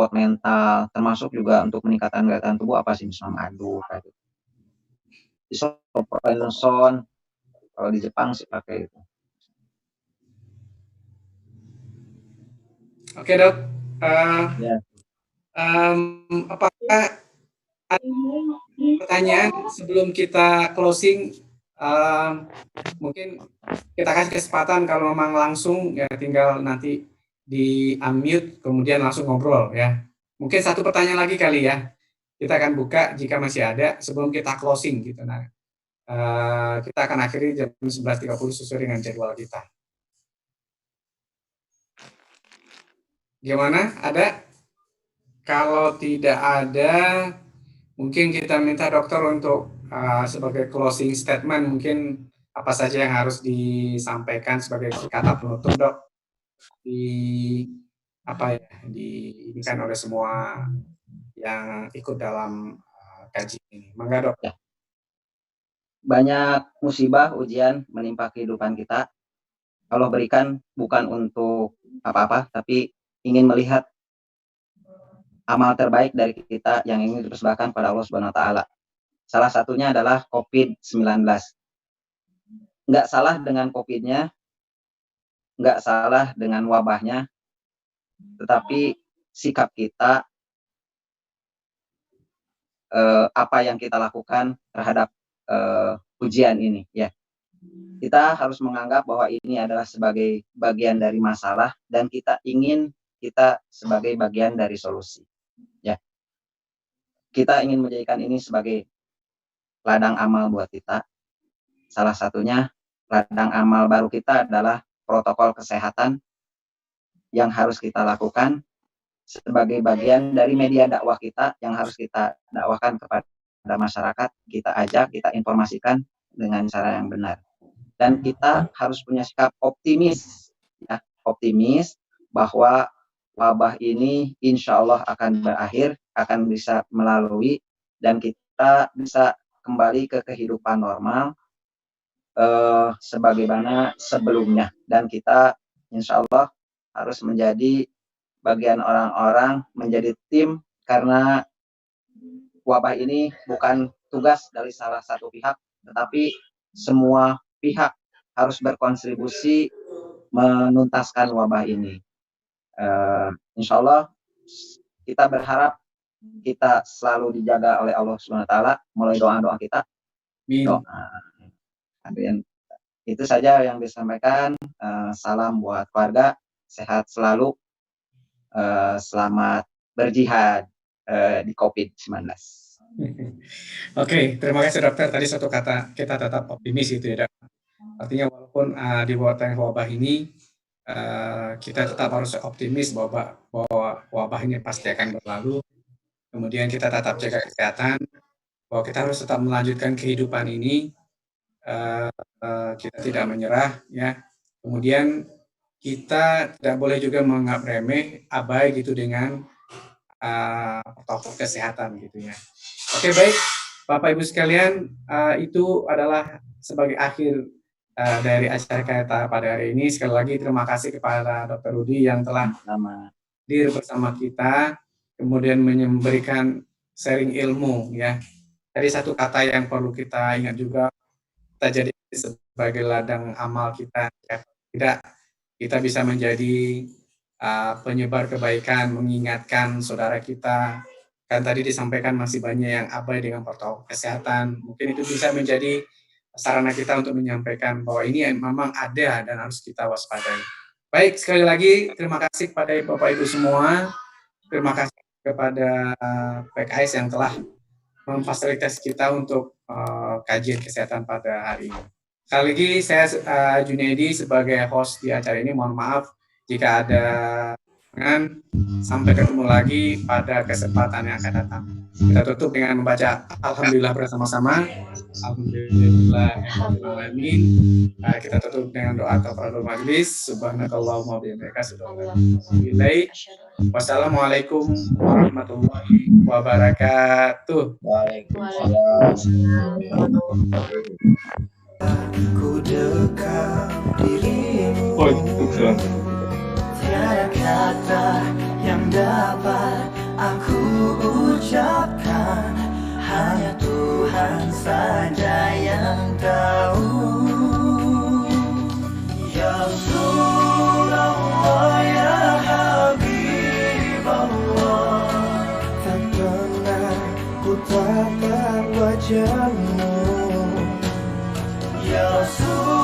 mental, termasuk juga untuk meningkatkan daya tahan tubuh apa sih misalnya madu kayak gitu. Isoprenoson kalau di Jepang sih pakai itu. Oke dok. Ya. Apakah ada pertanyaan sebelum kita closing? Mungkin kita kasih kesempatan kalau memang langsung ya tinggal nanti di unmute kemudian langsung ngobrol ya. Mungkin satu pertanyaan lagi kali ya. Kita akan buka jika masih ada sebelum kita closing gitu. Nah, kita akan akhiri jam 11.30 sesuai dengan jadwal kita. Gimana? Ada? Kalau tidak ada, mungkin kita minta dokter untuk sebagai closing statement, mungkin apa saja yang harus disampaikan sebagai kata penutup, Dok, diinginkan oleh semua yang ikut dalam kajian ini. Mangga, Dok. Ya. Banyak musibah, ujian menimpa kehidupan kita. Allah berikan bukan untuk apa-apa, tapi ingin melihat amal terbaik dari kita yang ingin dipersembahkan pada Allah Subhanahu wa taala. Salah satunya adalah COVID-19. Nggak salah dengan COVID-nya, nggak salah dengan wabahnya, tetapi sikap kita, apa yang kita lakukan terhadap ujian ini, ya. Kita harus menganggap bahwa ini adalah sebagai bagian dari masalah dan kita ingin kita sebagai bagian dari solusi, ya. Kita ingin menjadikan ini sebagai ladang amal buat kita. Salah satunya ladang amal baru kita adalah protokol kesehatan yang harus kita lakukan sebagai bagian dari media dakwah kita yang harus kita dakwahkan kepada masyarakat, kita ajak, kita informasikan dengan cara yang benar. Dan kita harus punya sikap optimis, ya, optimis bahwa wabah ini insya Allah akan berakhir, akan bisa melalui, dan kita bisa kembali ke kehidupan normal sebagaimana sebelumnya. Dan kita insya Allah harus menjadi bagian orang-orang, menjadi tim, karena wabah ini bukan tugas dari salah satu pihak, tetapi semua pihak harus berkontribusi menuntaskan wabah ini. Insya Allah kita berharap kita selalu dijaga oleh Allah Subhanahu wa taala melalui doa-doa kita. Doa. Dan itu saja yang disampaikan. Salam buat keluarga, sehat selalu, selamat berjihad di COVID-19. Oke, terima kasih dokter. Tadi satu kata, kita tetap optimis itu ya, Dok. Artinya walaupun di tengah wabah ini, kita tetap harus optimis bahwa wabah ini pasti akan berlalu. Kemudian kita tetap jaga kesehatan, bahwa kita harus tetap melanjutkan kehidupan ini, kita tidak menyerah, ya. Kemudian kita tidak boleh juga menganggap remeh, abai gitu dengan protokol kesehatan gitu ya. Oke, baik Bapak Ibu sekalian, itu adalah sebagai akhir dari acara kita pada hari ini. Sekali lagi terima kasih kepada Dr. Rudi yang telah hadir bersama kita, kemudian memberikan sharing ilmu ya. Tadi satu kata yang perlu kita ingat juga, kita jadi sebagai ladang amal kita, ya. Tidak, kita bisa menjadi penyebar kebaikan, mengingatkan saudara kita. Kan tadi disampaikan masih banyak yang abai dengan protokol kesehatan. Mungkin itu bisa menjadi sarana kita untuk menyampaikan bahwa ini memang ada dan harus kita waspadai. Baik, sekali lagi terima kasih kepada Bapak Ibu semua. Terima kasih kepada PKS yang telah memfasilitasi kita untuk kajian kesehatan pada hari ini. Sekali lagi saya Junaidi sebagai host di acara ini, mohon maaf jika ada kekurangan. Sampai ketemu lagi pada kesempatan yang akan datang. Kita tutup dengan membaca Alhamdulillah bersama-sama. Alhamdulillahirrahmanirrahim. Kita tutup dengan doa kafaratul majlis. Subhanakallahumma wa bihamdika asyhadu an la ilaha illa anta. Wassalamualaikum warahmatullahi wabarakatuh. Ku dekat dirimu. Tiada kata yang dapat aku ucapkan, hanya Tuhan saja yang tahu. Ya Rasulullah, ya Habiballah, tak pernah ku tatap wajahmu. Ya Rasulullah,